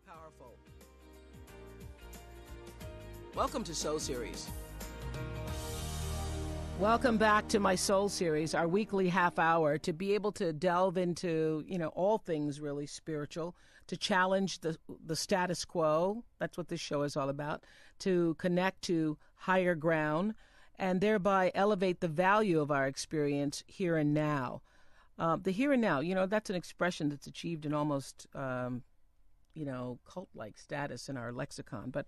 Powerful. Welcome to Soul Series. Welcome back to my Soul Series, our weekly half hour, to be able to delve into, all things really spiritual, to challenge the status quo. That's what this show is all about, to connect to higher ground and thereby elevate the value of our experience here and now. The here and now, that's an expression that's achieved an almost, cult-like status in our lexicon. But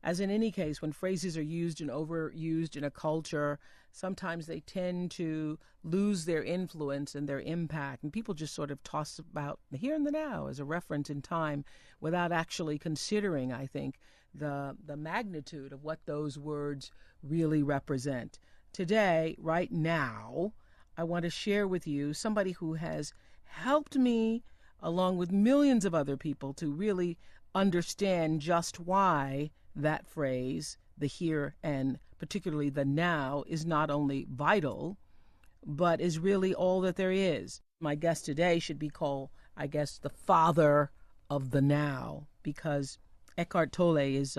as in any case, when phrases are used and overused in a culture, sometimes they tend to lose their influence and their impact. And people just sort of toss about the here and the now as a reference in time without actually considering, I think, the magnitude of what those words really represent. Today, right now, I want to share with you somebody who has helped me, along with millions of other people, to really understand just why that phrase, the here and particularly the now, is not only vital, but is really all that there is. My guest today should be called, I guess, the father of the now, because Eckhart Tolle is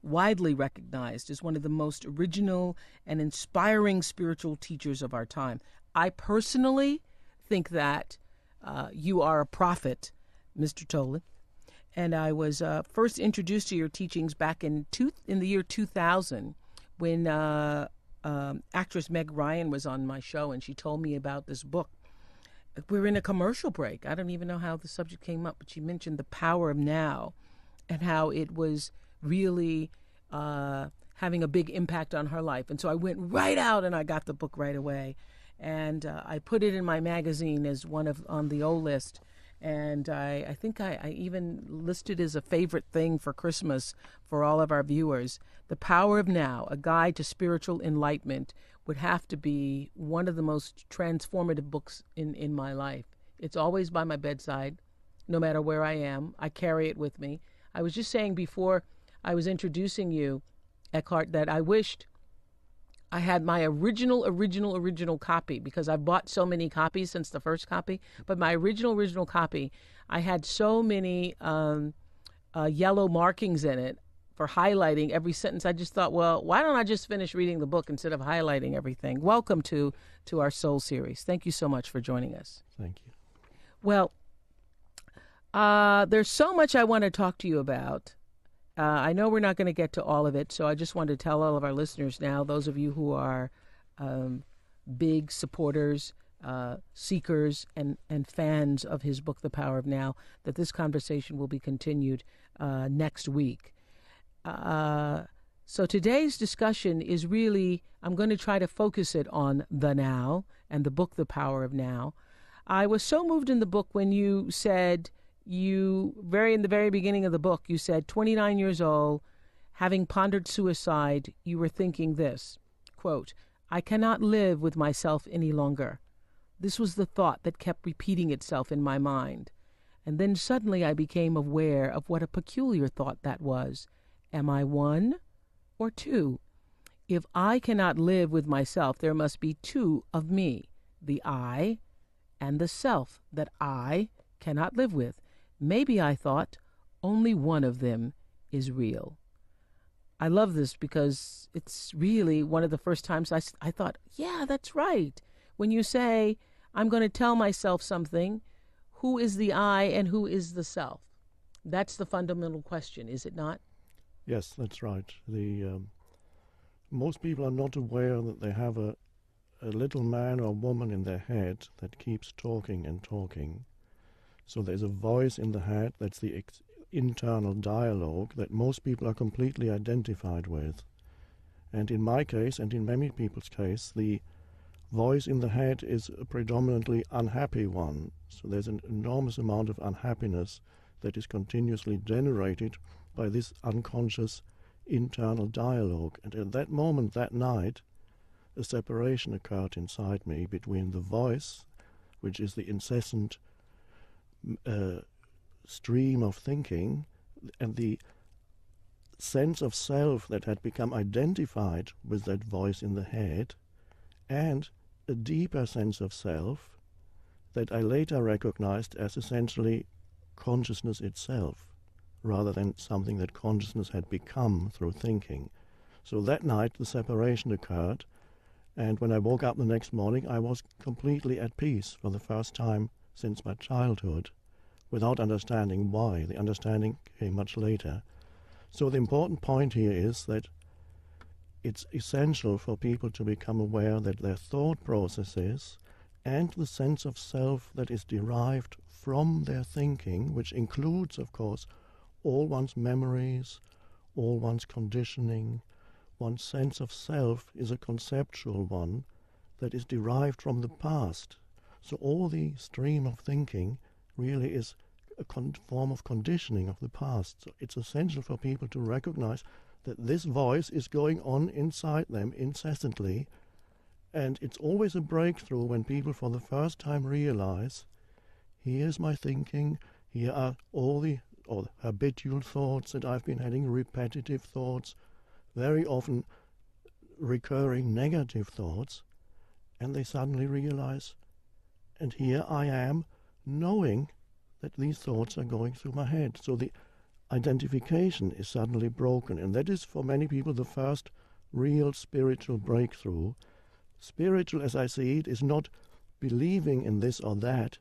widely recognized as one of the most original and inspiring spiritual teachers of our time. I personally think that you are a prophet, Mr. Tolle. And I was first introduced to your teachings back in the year 2000 when actress Meg Ryan was on my show, and she told me about this book. We were in a commercial break. I don't even know how the subject came up, but she mentioned the power of now and how it was really having a big impact on her life. And so I went right out and I got the book right away. And I put it in my magazine as on the O list. And I think I even listed as a favorite thing for Christmas for all of our viewers. The Power of Now, A Guide to Spiritual Enlightenment, would have to be one of the most transformative books in my life. It's always by my bedside, no matter where I am. I carry it with me. I was just saying before I was introducing you, Eckhart, that I wished I had my original copy, because I've bought so many copies since the first copy. But my original copy, I had so many yellow markings in it for highlighting every sentence. I just thought, well, why don't I just finish reading the book instead of highlighting everything? Welcome to our Soul Series. Thank you so much for joining us. Thank you. Well, there's so much I want to talk to you about. I know we're not going to get to all of it, so I just want to tell all of our listeners now, those of you who are big supporters, seekers, and fans of his book, The Power of Now, that this conversation will be continued next week. So today's discussion is really, I'm going to try to focus it on the now and the book, The Power of Now. I was so moved in the book when you said, in the very beginning of the book, you said, 29 years old, having pondered suicide, you were thinking this, quote, I cannot live with myself any longer. This was the thought that kept repeating itself in my mind. And then suddenly I became aware of what a peculiar thought that was. Am I one or two? If I cannot live with myself, there must be two of me, the I and the self that I cannot live with. Maybe, I thought, only one of them is real. I love this because it's really one of the first times I thought, yeah, that's right. When you say, I'm going to tell myself something, who is the I and who is the self? That's the fundamental question, is it not? Yes, that's right. Most people are not aware that they have a little man or woman in their head that keeps talking and talking. So there's a voice in the head, that's the internal dialogue that most people are completely identified with. And in my case, and in many people's case, the voice in the head is a predominantly unhappy one. So there's an enormous amount of unhappiness that is continuously generated by this unconscious internal dialogue. And at that moment, that night, a separation occurred inside me between the voice, which is the incessant stream of thinking, and the sense of self that had become identified with that voice in the head, and a deeper sense of self that I later recognized as essentially consciousness itself, rather than something that consciousness had become through thinking. So that night the separation occurred, and when I woke up the next morning I was completely at peace for the first time since my childhood, without understanding why. The understanding came much later. So the important point here is that it's essential for people to become aware that their thought processes and the sense of self that is derived from their thinking, which includes, of course, all one's memories, all one's conditioning, one's sense of self is a conceptual one that is derived from the past. So all the stream of thinking really is a form of conditioning of the past. So it's essential for people to recognize that this voice is going on inside them incessantly, and it's always a breakthrough when people for the first time realize, here's my thinking, here are all the habitual thoughts that I've been having, repetitive thoughts, very often recurring negative thoughts, and they suddenly realize, and here I am knowing that these thoughts are going through my head. So the identification is suddenly broken, and that is for many people the first real spiritual breakthrough. Spiritual, as I see it, is not believing in this or that,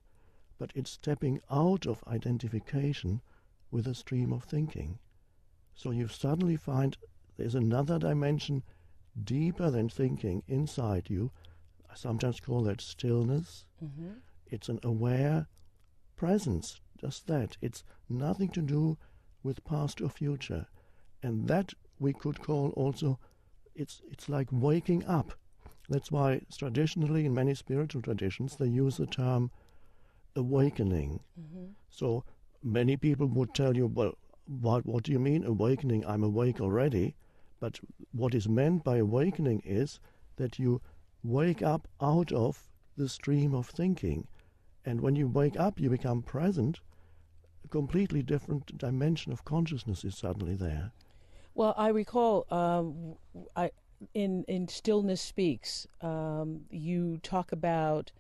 but it's stepping out of identification with a stream of thinking. So you suddenly find there's another dimension deeper than thinking inside you. I sometimes call that stillness. Mm-hmm. It's an aware presence, just that. It's nothing to do with past or future. And that we could call also, it's like waking up. That's why traditionally in many spiritual traditions they use the term awakening. Mm-hmm. So many people would tell you, well, what do you mean awakening? I'm awake already. But what is meant by awakening is that you wake up out of the stream of thinking. And when you wake up, you become present. A completely different dimension of consciousness is suddenly there. Well, I recall in Stillness Speaks, you talk about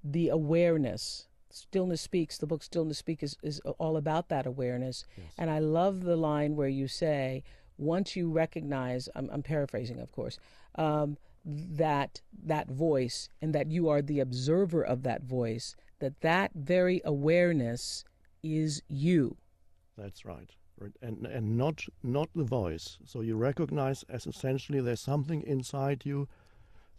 the awareness. Stillness Speaks, the book Stillness Speaks is all about that awareness. Yes. And I love the line where you say, once you recognize, I'm paraphrasing, of course, that voice, and that you are the observer of that voice, that very awareness is you. That's right. And not the voice. So you recognize as essentially there's something inside you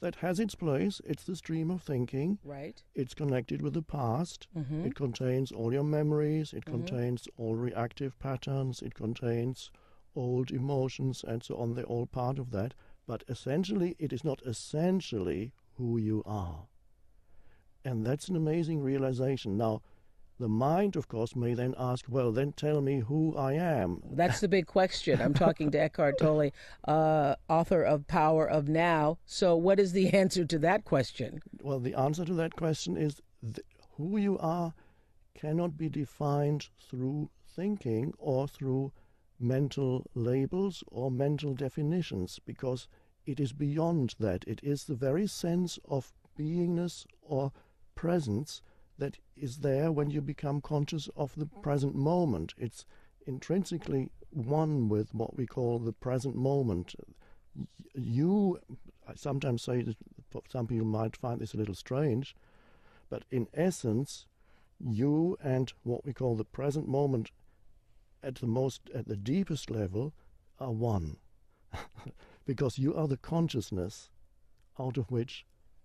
that has its place. It's the stream of thinking. Right. It's connected with the past. Mm-hmm. It contains all your memories. It mm-hmm. contains all reactive patterns. It contains old emotions and so on. They're all part of that. But essentially, it is not essentially who you are. And that's an amazing realization. Now, the mind, of course, may then ask, well, then tell me who I am. That's the big question. I'm talking to Eckhart Tolle, author of Power of Now. So what is the answer to that question? Well, the answer to that question is who you are cannot be defined through thinking or through mental labels or mental definitions, because it is beyond that. It is the very sense of beingness or presence that is there when you become conscious of the present moment. It's intrinsically one with what we call the present moment. I sometimes say that some people might find this a little strange, but in essence, you and what we call the present moment at the deepest level are one. Because you are the consciousness out of which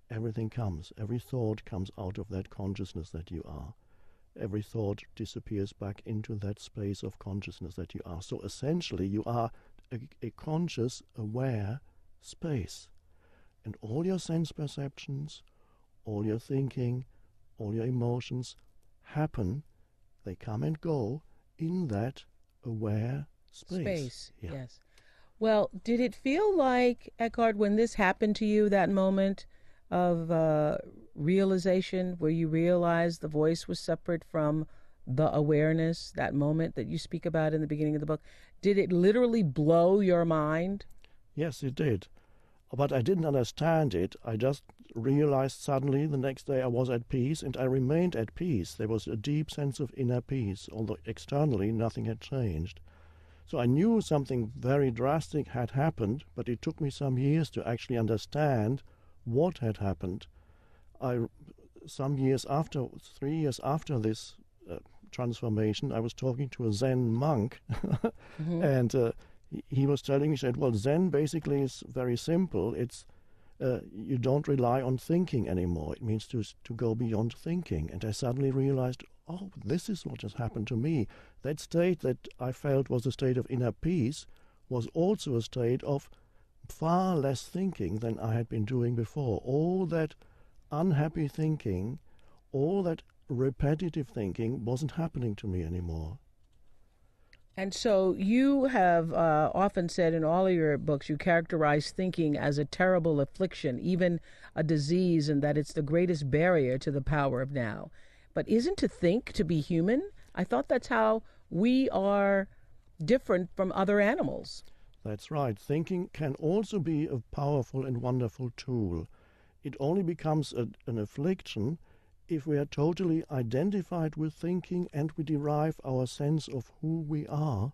everything comes. Every thought comes out of that consciousness that you are. Every thought disappears back into that space of consciousness that you are. So essentially you are a conscious, aware space. And all your sense perceptions, all your thinking, all your emotions happen, they come and go in that aware space. Yeah. Yes. Well, did it feel like, Eckhart, when this happened to you, that moment of realization where you realized the voice was separate from the awareness, that moment that you speak about in the beginning of the book, did it literally blow your mind? Yes, it did. But I didn't understand it. I just realized suddenly the next day I was at peace, and I remained at peace. There was a deep sense of inner peace, although externally nothing had changed. So I knew something very drastic had happened, but it took me some years to actually understand what had happened. Some years after, 3 years after this transformation, I was talking to a Zen monk, Mm-hmm. and he was telling me, he said, well, Zen basically is very simple. It's you don't rely on thinking anymore. It means to go beyond thinking. And I suddenly realized, oh, this is what has happened to me. That state that I felt was a state of inner peace was also a state of far less thinking than I had been doing before. All that unhappy thinking, all that repetitive thinking wasn't happening to me anymore. And so you have often said in all of your books, you characterize thinking as a terrible affliction, even a disease, and that it's the greatest barrier to the power of now. But isn't to think to be human? I thought that's how we are different from other animals. That's right. Thinking can also be a powerful and wonderful tool. It only becomes an affliction if we are totally identified with thinking and we derive our sense of who we are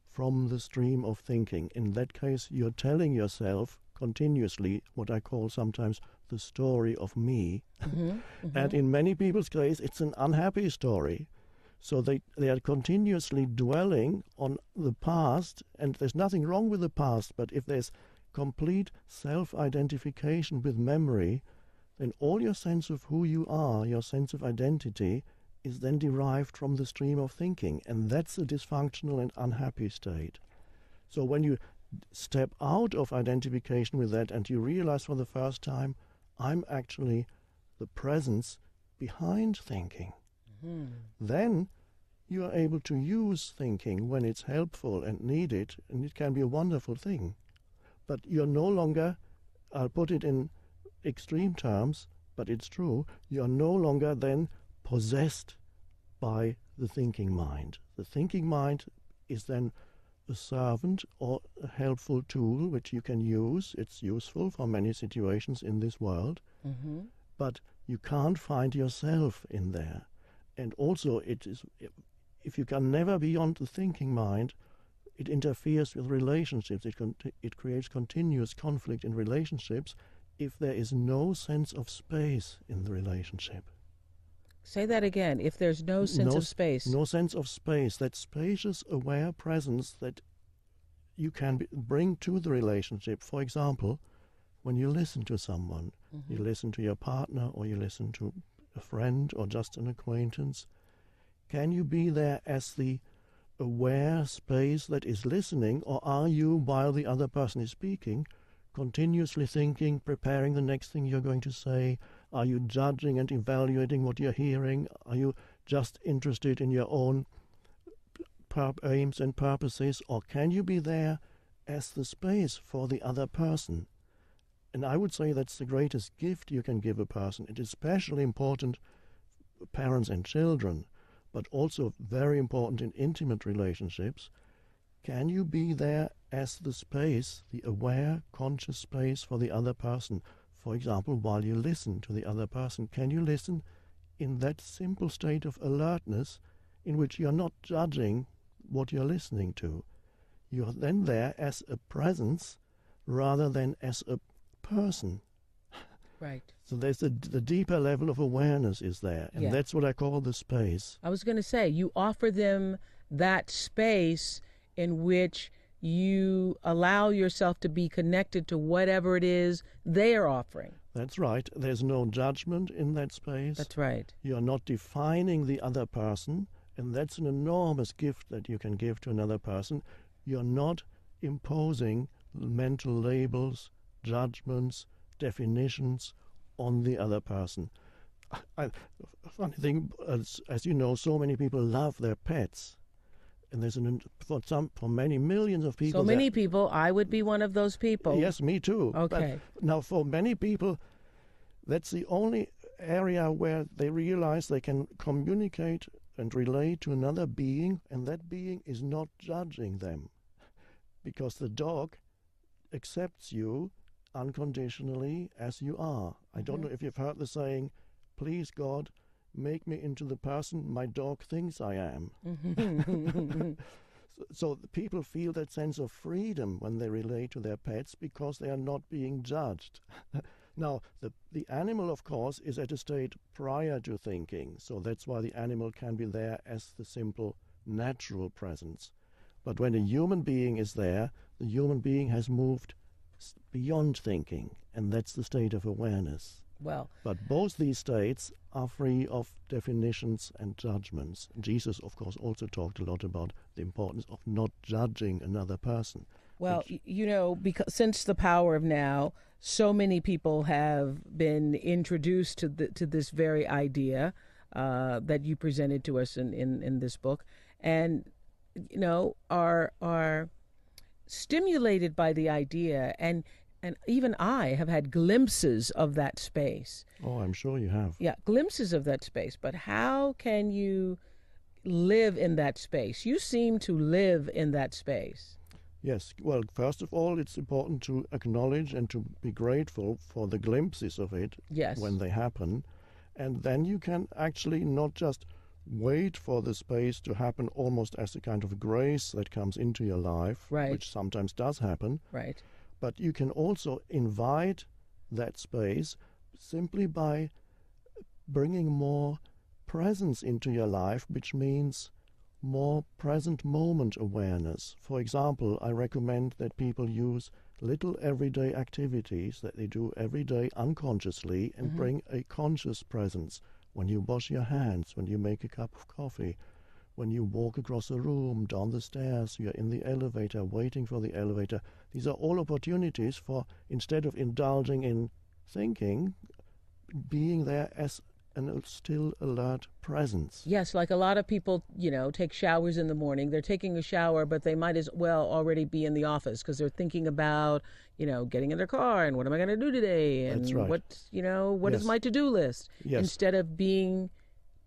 from the stream of thinking. In that case, you're telling yourself continuously what I call sometimes the story of me. Mm-hmm, mm-hmm. And in many people's case, it's an unhappy story. So they are continuously dwelling on the past, and there's nothing wrong with the past, but if there's complete self-identification with memory, then all your sense of who you are, your sense of identity, is then derived from the stream of thinking, and that's a dysfunctional and unhappy state. So when you step out of identification with that and you realize for the first time, I'm actually the presence behind thinking, Mm-hmm. then you are able to use thinking when it's helpful and needed, and it can be a wonderful thing. But you're no longer, I'll put it in extreme terms, but it's true, you're no longer then possessed by the thinking mind. The thinking mind is then a servant or a helpful tool which you can use. It's useful for many situations in this world, Mm-hmm. but you can't find yourself in there. And also, if you can never beyond the thinking mind, it interferes with relationships. It creates continuous conflict in relationships if there is no sense of space in the relationship. Say that again. If there's no sense of space. No sense of space, that spacious, aware presence that you can bring to the relationship. For example, when you listen to someone, Mm-hmm. you listen to your partner or you listen to a friend or just an acquaintance, can you be there as the aware space that is listening, or are you, while the other person is speaking, continuously thinking, preparing the next thing you're going to say? Are you judging and evaluating what you're hearing? Are you just interested in your own aims and purposes? Or can you be there as the space for the other person? And I would say that's the greatest gift you can give a person. It is especially important for parents and children, but also very important in intimate relationships. Can you be there as the space, the aware, conscious space for the other person? For example, while you listen to the other person, can you listen in that simple state of alertness in which you're not judging what you're listening to? You're then there as a presence rather than as a person. Right. So there's the deeper level of awareness is there, and Yeah. that's what I call the space. I was going to say, you offer them that space in which you allow yourself to be connected to whatever it is they are offering. That's right. There's no judgment in that space. That's right. You're not defining the other person, and that's an enormous gift that you can give to another person. You're not imposing mental labels, judgments, definitions on the other person. Funny thing, as you know, so many people love their pets, and there's for many millions of people. So many people, I would be one of those people. Yes, me too. Okay. But now, for many people, that's the only area where they realize they can communicate and relate to another being, and that being is not judging them, because the dog accepts you unconditionally as you are. I don't know if you've heard the saying, please God, make me into the person my dog thinks I am. So the people feel that sense of freedom when they relate to their pets because they are not being judged. Now, the animal, of course, is at a state prior to thinking, so that's why the animal can be there as the simple natural presence. But when a human being is there, the human being has moved beyond thinking, and that's the state of awareness. Well, but both these states are free of definitions and judgments. Jesus, of course, also talked a lot about the importance of not judging another person. Well, because since the power of now, so many people have been introduced to this very idea that you presented to us in this book, and are stimulated by the idea, and even I have had glimpses of that space. Oh, I'm sure you have. Yeah, glimpses of that space. But how can you live in that space? You seem to live in that space. Yes. Well, first of all, it's important to acknowledge and to be grateful for the glimpses of it when they happen. And then you can actually not just wait for the space to happen almost as a kind of grace that comes into your life, which sometimes does happen. Right. But you can also invite that space simply by bringing more presence into your life, which means more present moment awareness. For example, I recommend that people use little everyday activities that they do every day unconsciously and bring a conscious presence. When you wash your hands, when you make a cup of coffee, when you walk across a room, down the stairs, you're in the elevator, waiting for the elevator. These are all opportunities for, instead of indulging in thinking, being there as a still alert presence. Yes, like a lot of people, take showers in the morning. They're taking a shower, but they might as well already be in the office because they're thinking about, getting in their car and what am I going to do today? And That's right. what is my to-do list? Yes. Instead of being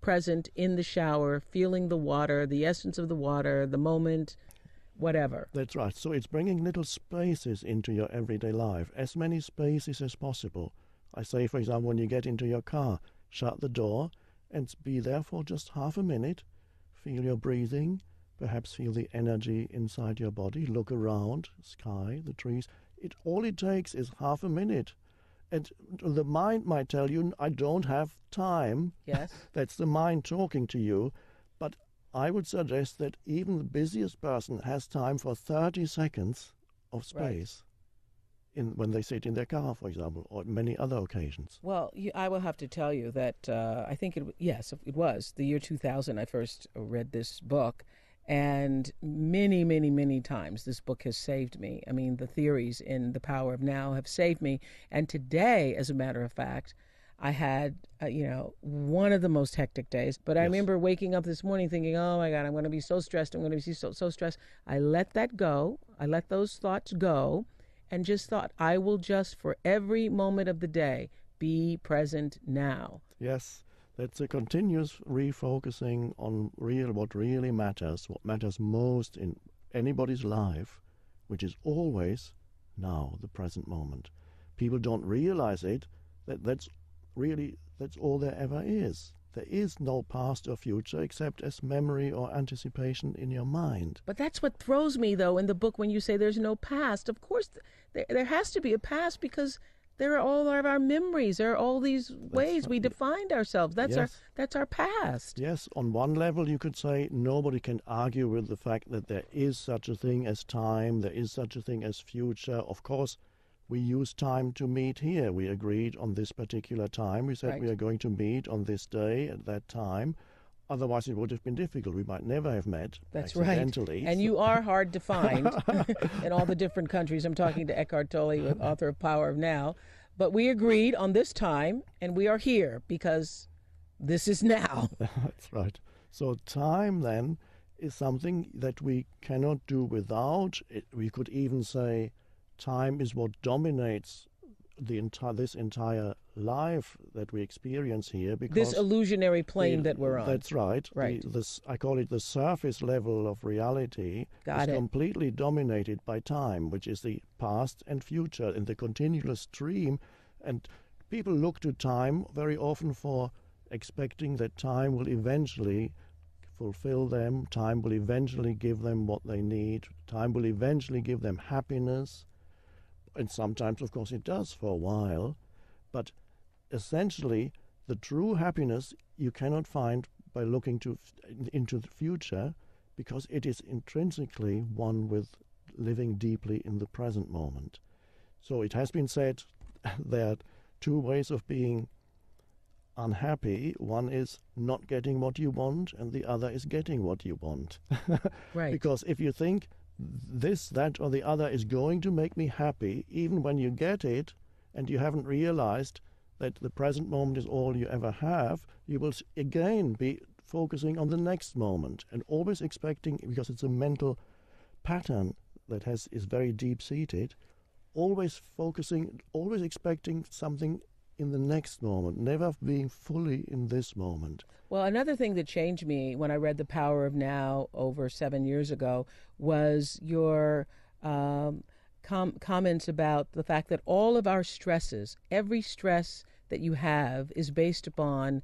present in the shower, feeling the water, the essence of the water, the moment, whatever. That's right. So it's bringing little spaces into your everyday life, as many spaces as possible. I say, for example, when you get into your car, shut the door and be there for just half a minute. Feel your breathing, perhaps feel the energy inside your body. Look around, sky, the trees. All it takes is half a minute. And the mind might tell you, I don't have time. Yes. That's the mind talking to you. But I would suggest that even the busiest person has time for 30 seconds of space. When they sit in their car, for example, or many other occasions. Well, I will have to tell you that I think it was the year 2000 I first read this book, and many, many, many times this book has saved me. I mean, the theories in The Power of Now have saved me. And today, as a matter of fact, I had, one of the most hectic days. But I remember waking up this morning thinking, oh, my God, I'm going to be so stressed. I'm going to be so stressed. I let that go. I let those thoughts go. And just thought, I will just, for every moment of the day, be present now. Yes, that's a continuous refocusing on what really matters, what matters most in anybody's life, which is always now, the present moment. People don't realize that's all there ever is. There is no past or future except as memory or anticipation in your mind. But that's what throws me, though, in the book when you say there's no past. Of course, there has to be a past because there are all of our memories. There are all these ways we defined ourselves. That's our past. Yes, on one level you could say nobody can argue with the fact that there is such a thing as time, there is such a thing as future. Of course, we use time to meet here. We agreed on this particular time. We said we are going to meet on this day at that time. Otherwise, it would have been difficult. We might never have met accidentally. Right. And you are hard to find in all the different countries. I'm talking to Eckhart Tolle, author of Power of Now. But we agreed on this time, and we are here because this is now. That's right. So time, then, is something that we cannot do without. We could even say time is what dominates this entire life that we experience here, because This illusionary plane that we're on. That's right. Right. I call it the surface level of reality. Got is it. completely dominated by time, which is the past and future in the continuous stream. And people look to time very often for expecting that time will eventually fulfill them, time will eventually give them what they need, time will eventually give them happiness. And sometimes, of course, it does for a while. But essentially, the true happiness you cannot find by looking into the future, because it is intrinsically one with living deeply in the present moment. So it has been said there are two ways of being unhappy. One is not getting what you want, and the other is getting what you want. Right. Because if you think this, that, or the other is going to make me happy, even when you get it, and you haven't realized that the present moment is all you ever have, you will again be focusing on the next moment and always expecting, because it's a mental pattern that is very deep-seated, always focusing, always expecting something in the next moment, never being fully in this moment. Well, another thing that changed me when I read The Power of Now over 7 years ago was your comments about the fact that all of our stresses, every stress that you have, is based upon,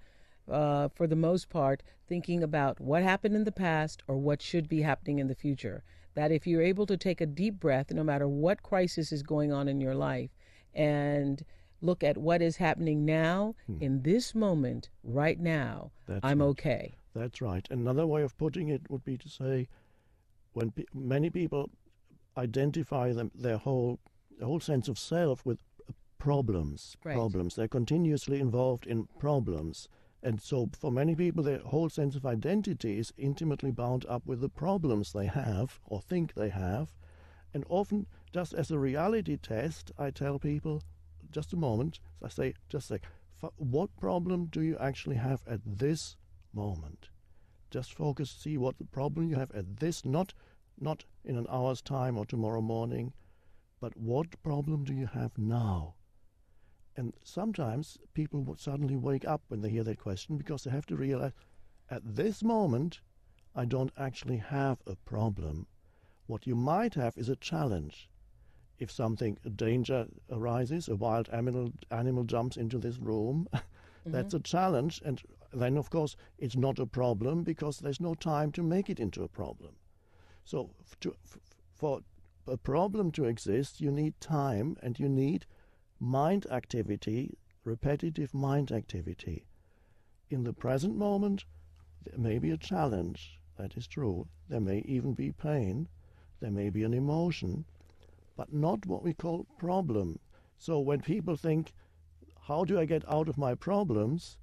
for the most part, thinking about what happened in the past or what should be happening in the future. That if you're able to take a deep breath, no matter what crisis is going on in your life, and look at what is happening now, in this moment, right now, I'm okay. That's right. Another way of putting it would be to say, when many people identify their whole sense of self with problems. Right. Problems. They're continuously involved in problems. And so for many people, their whole sense of identity is intimately bound up with the problems they have or think they have. And often, just as a reality test, I tell people, just a moment, I say, just like, what problem do you actually have at this moment? Just focus, see what the problem you have at this, not in an hour's time or tomorrow morning, but what problem do you have now? And sometimes people would suddenly wake up when they hear that question, because they have to realize, at this moment, I don't actually have a problem. What you might have is a challenge. If a danger arises, a wild animal jumps into this room, that's a challenge. And then, of course, it's not a problem because there's no time to make it into a problem. So for a problem to exist, you need time and you need mind activity, repetitive mind activity. In the present moment, there may be a challenge. That is true. There may even be pain. There may be an emotion, but not what we call problem. So when people think, how do I get out of my problems?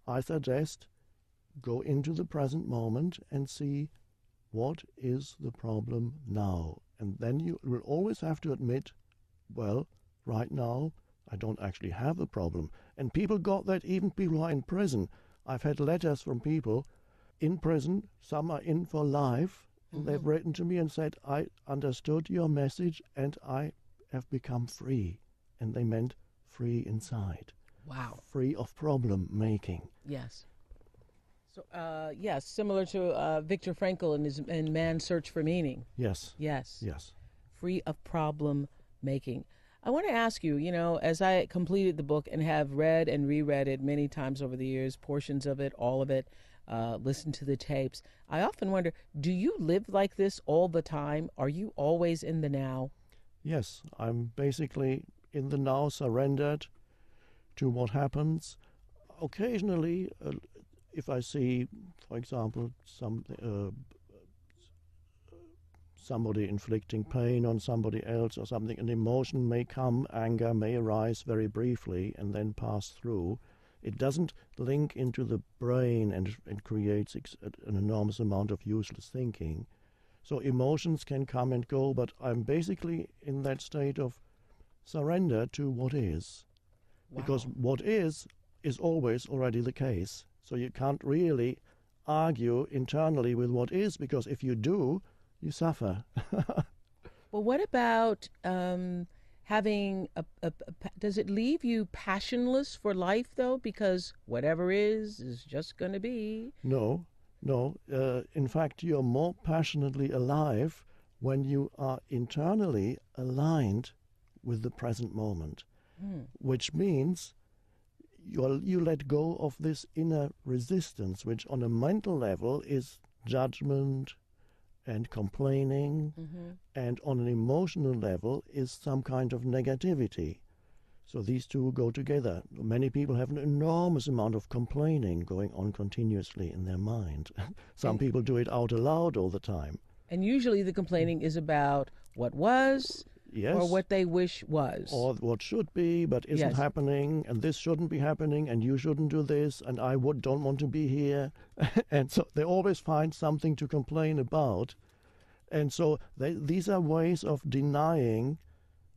I suggest go into the present moment and see what is the problem now. And then you will always have to admit, well, right now, I don't actually have a problem. And people got that, even people who are in prison. I've had letters from people in prison, some are in for life, and they've written to me and said, I understood your message and I have become free. And they meant free inside. Wow. Free of problem making. Yes. So, yes, similar to Viktor Frankl in Man's Search for Meaning. Yes. Yes. Yes. Free of problem making. I want to ask you, as I completed the book and have read and reread it many times over the years, portions of it, all of it, listened to the tapes, I often wonder, do you live like this all the time? Are you always in the now? Yes, I'm basically in the now, surrendered to what happens. Occasionally, if I see, for example, somebody inflicting pain on somebody else or something, an emotion may come, anger may arise very briefly and then pass through. It doesn't link into the brain and creates an enormous amount of useless thinking. So emotions can come and go, but I'm basically in that state of surrender to what is. Wow. Because what is always already the case. So you can't really argue internally with what is, because if you do, you suffer. Well, what about having does it leave you passionless for life, though? Because whatever is just going to be. No, no. In fact, you're more passionately alive when you are internally aligned with the present moment, which means you let go of this inner resistance, which on a mental level is judgment and complaining, and on an emotional level is some kind of negativity. So these two go together. Many people have an enormous amount of complaining going on continuously in their mind. Some people do it out aloud all the time. And usually the complaining is about what was, yes, or what they wish was. Or what should be, but isn't happening, and this shouldn't be happening, and you shouldn't do this, and I don't want to be here. And so they always find something to complain about. And so these are ways of denying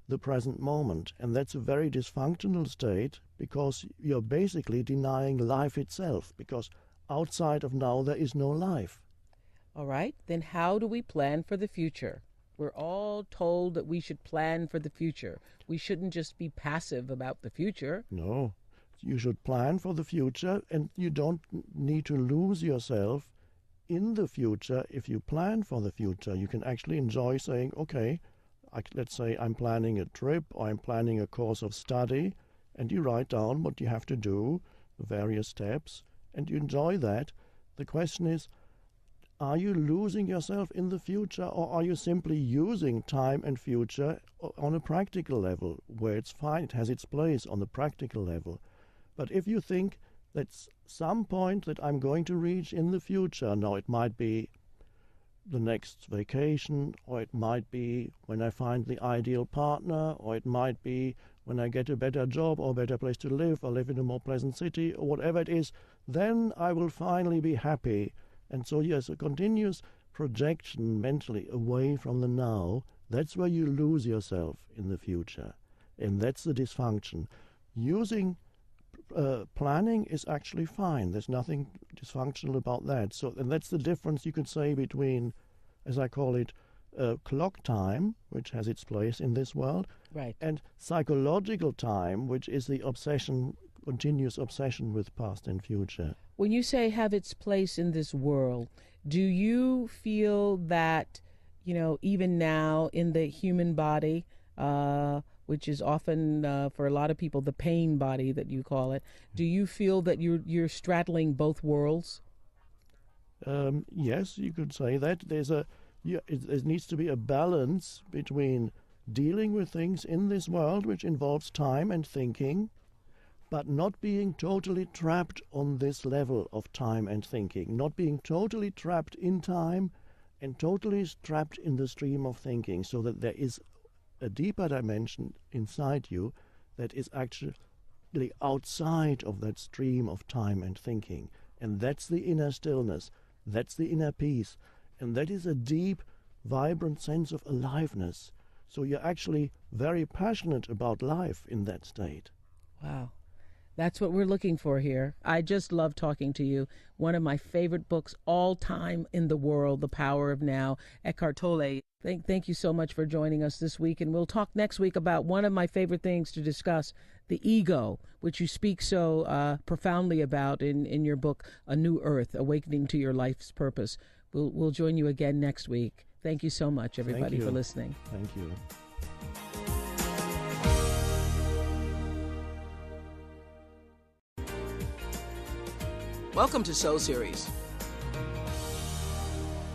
the present moment. And that's a very dysfunctional state, because you're basically denying life itself, because outside of now there is no life. All right, then how do we plan for the future? We're all told that we should plan for the future. We shouldn't just be passive about the future. No, you should plan for the future, and you don't need to lose yourself in the future. If you plan for the future, you can actually enjoy saying, okay, let's say I'm planning a trip or I'm planning a course of study, and you write down what you have to do, the various steps, and you enjoy that. The question is, are you losing yourself in the future, or are you simply using time and future on a practical level, where it's fine, it has its place on the practical level? But if you think that's some point that I'm going to reach in the future, now it might be the next vacation, or it might be when I find the ideal partner, or it might be when I get a better job or a better place to live, or live in a more pleasant city, or whatever it is, then I will finally be happy. And so, yes, a continuous projection mentally away from the now, that's where you lose yourself in the future. And that's the dysfunction. Using planning is actually fine. There's nothing dysfunctional about that. So, and that's the difference, you could say, between, as I call it, clock time, which has its place in this world, right, and psychological time, which is the obsession, continuous obsession with past and future. When you say have its place in this world, do you feel that, even now in the human body, which is often for a lot of people the pain body that you call it, do you feel that you're straddling both worlds? Yes, you could say that. There needs to be a balance between dealing with things in this world, which involves time and thinking, but not being totally trapped on this level of time and thinking, not being totally trapped in time and totally trapped in the stream of thinking, so that there is a deeper dimension inside you that is actually outside of that stream of time and thinking. And that's the inner stillness, that's the inner peace, and that is a deep, vibrant sense of aliveness. So you're actually very passionate about life in that state. Wow. That's what we're looking for here. I just love talking to you. One of my favorite books all time in the world, The Power of Now, Eckhart Tolle. Thank you so much for joining us this week. And we'll talk next week about one of my favorite things to discuss, the ego, which you speak so profoundly about in your book, A New Earth, Awakening to Your Life's Purpose. We'll join you again next week. Thank you so much, everybody, for listening. Thank you. Welcome to Soul Series.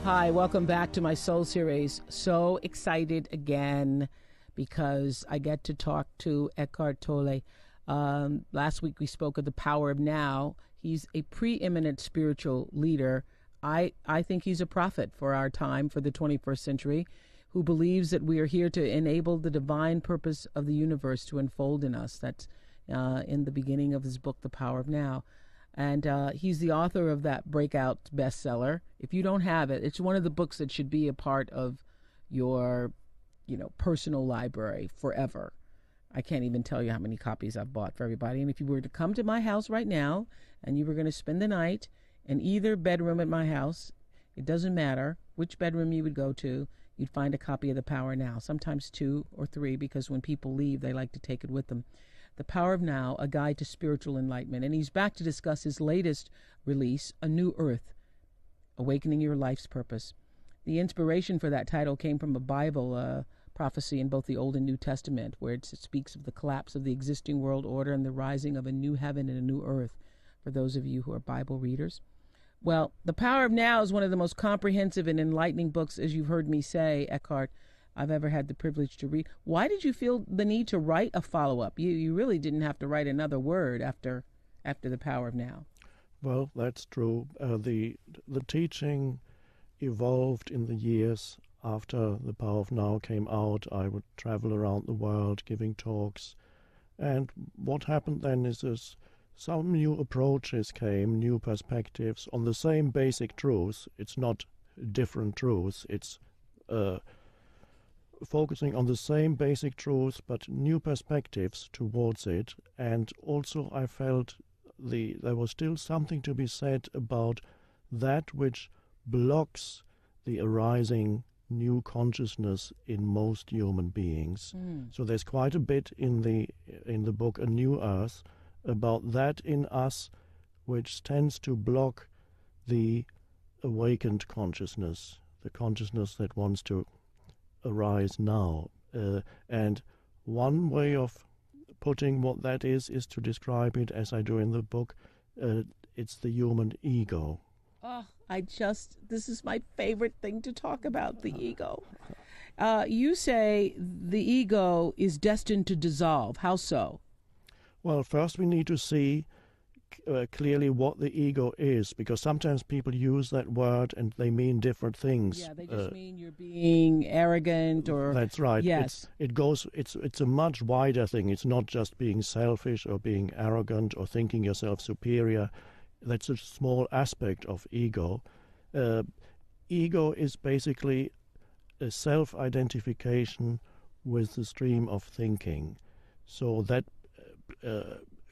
Hi, welcome back to my Soul Series. So excited again because I get to talk to Eckhart Tolle. Last week we spoke of the power of now. He's a preeminent spiritual leader. I think he's a prophet for our time, for the 21st century, who believes that we are here to enable the divine purpose of the universe to unfold in us. That's in the beginning of his book, The Power of Now. And he's the author of that breakout bestseller. If you don't have it, it's one of the books that should be a part of your, personal library forever. I can't even tell you how many copies I've bought for everybody. And if you were to come to my house right now and you were going to spend the night in either bedroom at my house, it doesn't matter which bedroom you would go to, you'd find a copy of The Power Now, sometimes 2 or 3, because when people leave, they like to take it with them. The Power of Now, A Guide to Spiritual Enlightenment. And he's back to discuss his latest release, A New Earth, Awakening Your Life's Purpose. The inspiration for that title came from a Bible prophecy in both the Old and New Testament, where it speaks of the collapse of the existing world order and the rising of a new heaven and a new earth, for those of you who are Bible readers. Well, The Power of Now is one of the most comprehensive and enlightening books, as you've heard me say, Eckhart, I've ever had the privilege to read. Why did you feel the need to write a follow-up? You really didn't have to write another word after The Power of Now. Well, that's true. The teaching evolved in the years after The Power of Now came out. I would travel around the world giving talks. And what happened then is some new approaches came, new perspectives on the same basic truths. It's not different truths. It's focusing on the same basic truths, but new perspectives towards it. And also I felt there was still something to be said about that which blocks the arising new consciousness in most human beings. So there's quite a bit in the book A New Earth about that in us which tends to block the awakened consciousness, the consciousness that wants to arise now. And one way of putting what that is to describe it, as I do in the book, it's the human ego. Oh, this is my favorite thing to talk about, the ego. You say the ego is destined to dissolve. How so? Well, first we need to see clearly what the ego is, because sometimes people use that word and they mean different things. Yeah, they just mean you're being arrogant or... That's right. Yes. It's a much wider thing. It's not just being selfish or being arrogant or thinking yourself superior. That's a small aspect of ego. Ego is basically a self-identification with the stream of thinking. So that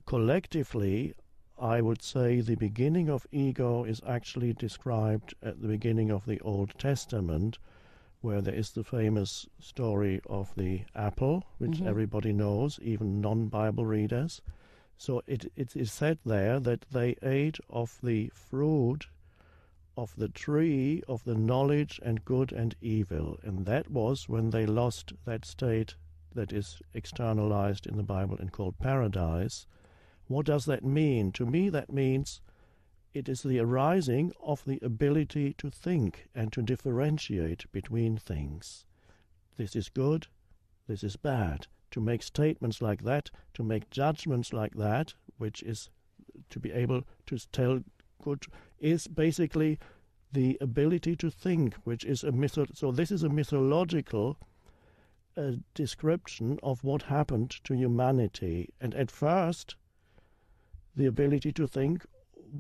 collectively, I would say the beginning of ego is actually described at the beginning of the Old Testament, where there is the famous story of the apple, which everybody knows, even non-Bible readers. So it is said there that they ate of the fruit of the tree of the knowledge and good and evil. And that was when they lost that state that is externalized in the Bible and called paradise. What does that mean? To me, that means it is the arising of the ability to think and to differentiate between things. This is good, this is bad. To make statements like that, to make judgments like that, which is to be able to tell good, is basically the ability to think, which is so this is a mythological description of what happened to humanity. And at first, the ability to think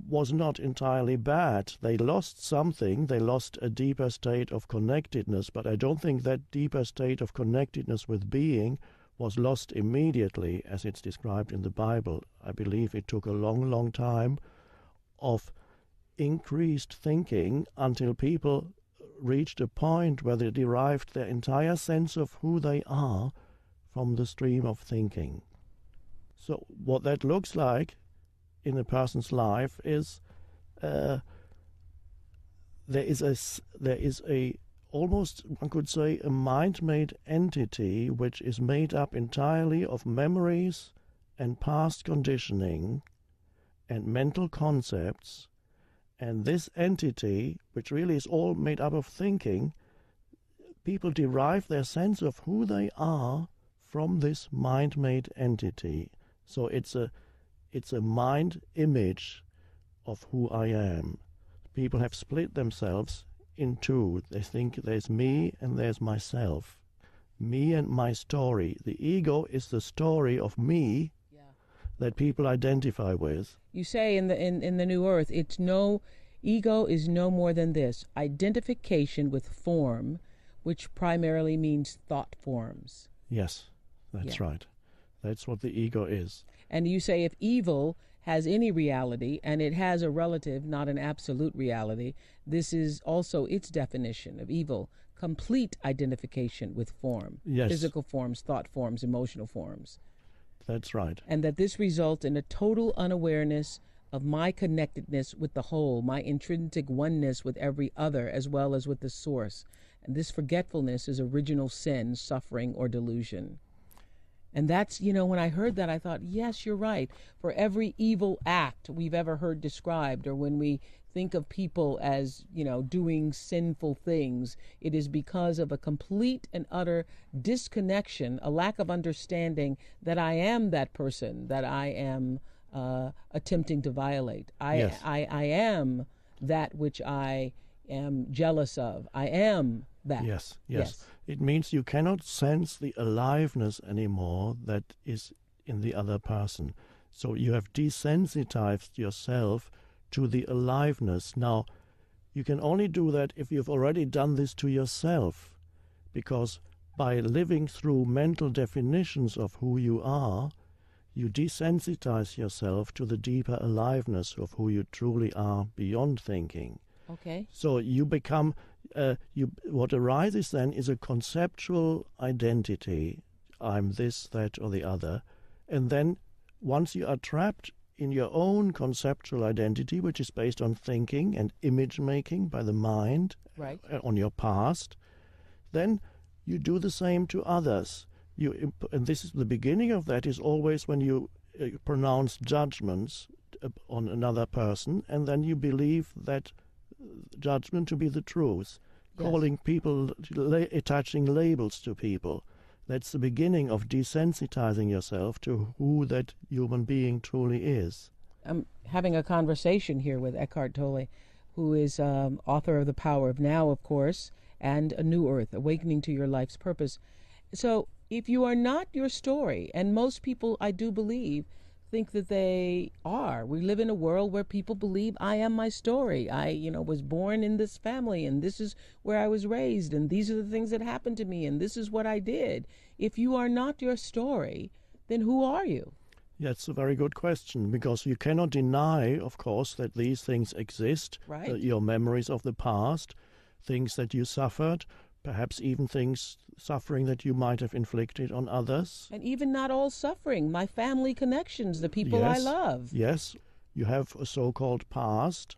was not entirely bad. They lost something. They lost a deeper state of connectedness, but I don't think that deeper state of connectedness with being was lost immediately, as it's described in the Bible. I believe it took a long, long time of increased thinking until people reached a point where they derived their entire sense of who they are from the stream of thinking. So what that looks like in a person's life is there is a almost, one could say, a mind-made entity which is made up entirely of memories and past conditioning and mental concepts. And this entity, which really is all made up of thinking, people derive their sense of who they are from this mind-made entity. So it's a mind image of who I am. People have split themselves in two. They think there's me and there's myself. Me and my story. The ego is the story of me that people identify with. You say in the New Earth, ego is no more than this: identification with form, which primarily means thought forms. Yes, that's right. That's what the ego is. And you say if evil has any reality, and it has a relative, not an absolute reality, this is also its definition of evil: complete identification with form, Yes. physical forms, thought forms, emotional forms. That's right. And that this results in a total unawareness of my connectedness with the whole, my intrinsic oneness with every other, as well as with the source. And this forgetfulness is original sin, suffering, or delusion. And that's, when I heard that, I thought, yes, you're right. For every evil act we've ever heard described, or when we think of people as, doing sinful things, it is because of a complete and utter disconnection, a lack of understanding that I am that person that I am attempting to violate. Yes. I am that which I am jealous of. I am that. Yes. It means you cannot sense the aliveness anymore that is in the other person. So you have desensitized yourself to the aliveness. Now, you can only do that if you've already done this to yourself, because by living through mental definitions of who you are, you desensitize yourself to the deeper aliveness of who you truly are beyond thinking. Okay. So you become, what arises then is a conceptual identity. I'm this, that, or the other. And then once you are trapped in your own conceptual identity, which is based on thinking and image making by the mind, right, on your past, then you do the same to others. And this is the beginning of that is always when you pronounce judgments on another person, and then you believe that judgment to be the truth, yes, calling people, attaching labels to people. That's the beginning of desensitizing yourself to who that human being truly is. I'm having a conversation here with Eckhart Tolle, who is author of The Power of Now, of course, and A New Earth, Awakening to Your Life's Purpose. So if you are not your story, and most people, I do believe, think that they are. We live in a world where people believe I am my story. I, was born in this family, and this is where I was raised, and these are the things that happened to me, and this is what I did. If you are not your story, then who are you? Yeah, it's a very good question, because you cannot deny, of course, that these things exist. Right. Your memories of the past, things that you suffered, perhaps even suffering that you might have inflicted on others. And even not all suffering, my family connections, the people I love. Yes, you have a so-called past,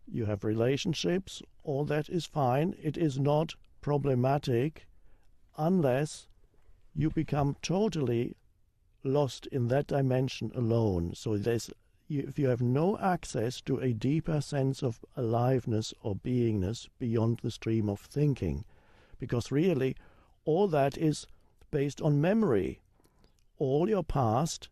you have relationships, all that is fine. It is not problematic unless you become totally lost in that dimension alone. So if you have no access to a deeper sense of aliveness or beingness beyond the stream of thinking, because really all that is based on memory. All your past,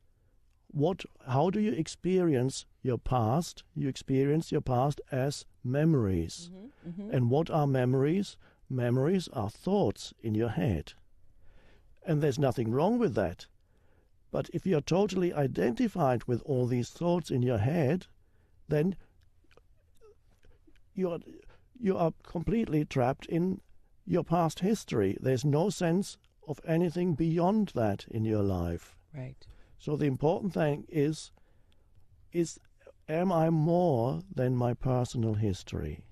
how do you experience your past? You experience your past as memories. Mm-hmm, mm-hmm. And what are memories? Memories are thoughts in your head. And there's nothing wrong with that. But if you're totally identified with all these thoughts in your head, then you are completely trapped in your past history. There's no sense of anything beyond that in your life. Right. So the important thing is am I more than my personal history?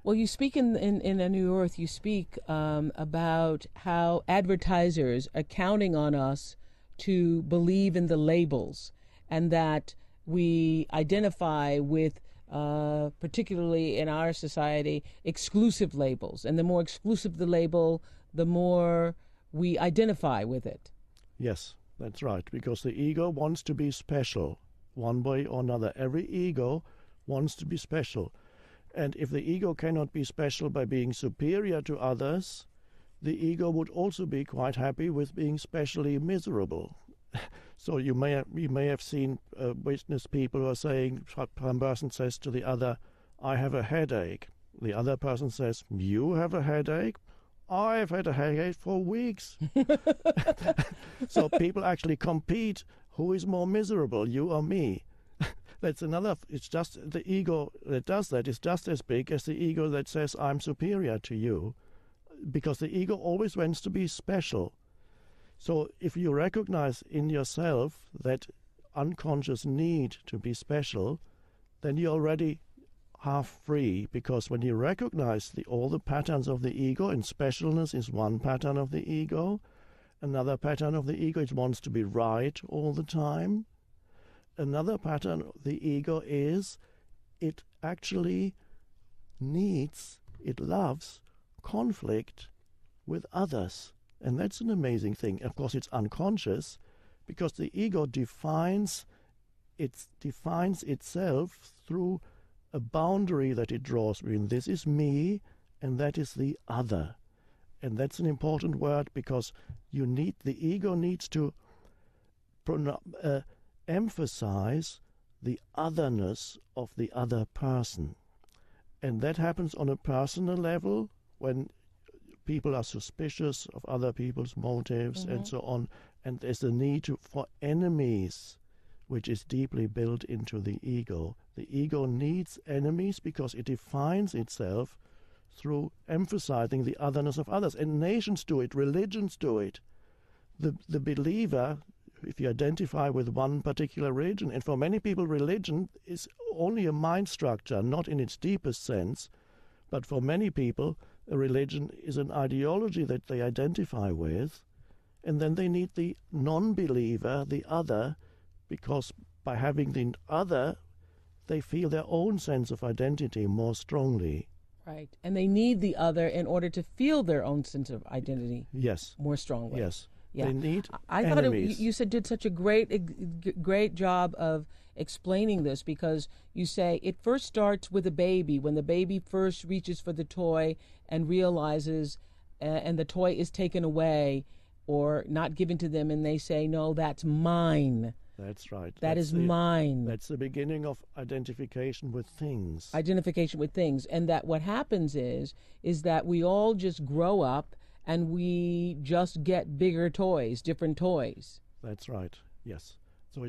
Well, you speak in A New Earth, you speak about how advertisers are counting on us to believe in the labels, and that we identify with, particularly in our society, exclusive labels. And the more exclusive the label, the more we identify with it. Yes, that's right, because the ego wants to be special one way or another. Every ego wants to be special. And if the ego cannot be special by being superior to others, the ego would also be quite happy with being specially miserable. So you may have seen witnessed people who are saying, one person says to the other, I have a headache. The other person says, you have a headache? I've had a headache for weeks. So people actually compete. Who is more miserable, you or me? That's another, it's just the ego that does that is just as big as the ego that says, I'm superior to you. Because the ego always wants to be special. So if you recognize in yourself that unconscious need to be special, then you're already half free, because when you recognize all the patterns of the ego, and specialness is one pattern of the ego, another pattern of the ego, it wants to be right all the time. Another pattern of the ego is it actually it loves conflict with others. And that's an amazing thing. Of course, it's unconscious, because the ego defines itself through a boundary that it draws between this is me and that is the other. And that's an important word, because the ego needs to emphasize the otherness of the other person. And that happens on a personal level when people are suspicious of other people's motives and so on. And there's a need for enemies, which is deeply built into the ego. The ego needs enemies because it defines itself through emphasizing the otherness of others. And nations do it, religions do it. The believer, if you identify with one particular religion, and for many people religion is only a mind structure, not in its deepest sense, but for many people a religion is an ideology that they identify with, and then they need the non-believer, the other, because by having the other, they feel their own sense of identity more strongly. Right. And they need the other in order to feel their own sense of identity more strongly. Yes. Yeah. They need I enemies. thought you said did such a great job of explaining this, because you say it first starts with a baby, when the baby first reaches for the toy and realizes and the toy is taken away or not given to them, and they say, no, that's mine. That's right. That is mine. That's the beginning of identification with things. Identification with things. And that what happens is that we all just grow up and we just get bigger toys, different toys. That's right, yes. So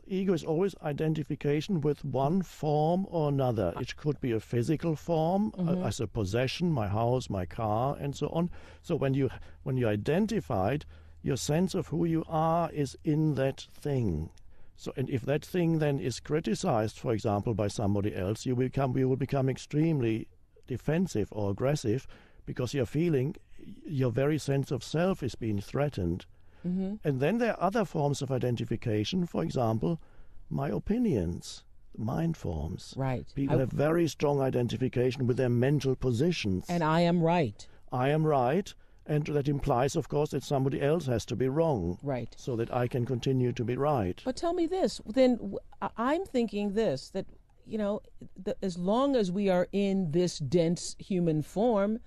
ego is always identification with one form or another. It could be a physical form, as a possession, my house, my car, and so on. So when you identified, your sense of who you are is in that thing. So, and if that thing then is criticized, for example, by somebody else, you will become extremely defensive or aggressive, because you're feeling your very sense of self is being threatened. And then there are other forms of identification. For example, my opinions, mind forms. Right. People have very strong identification with their mental positions. And I am right. I am right. And that implies, of course, that somebody else has to be wrong. Right. So that I can continue to be right. But tell me this, then I'm thinking this, that, as long as we are in this dense human form,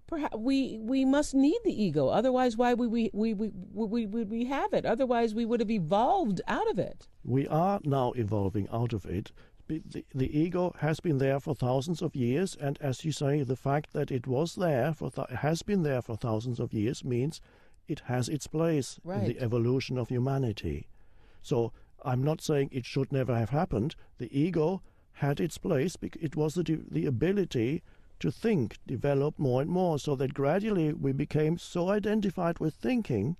perhaps we must need the ego. Otherwise, why would we have it? Otherwise, we would have evolved out of it. We are now evolving out of it. The ego has been there for thousands of years, and as you say, the fact that it was there has been there for thousands of years means it has its place in the evolution of humanity. So I'm not saying it should never have happened. The ego had its place because it was the ability to think developed more and more, so that gradually we became so identified with thinking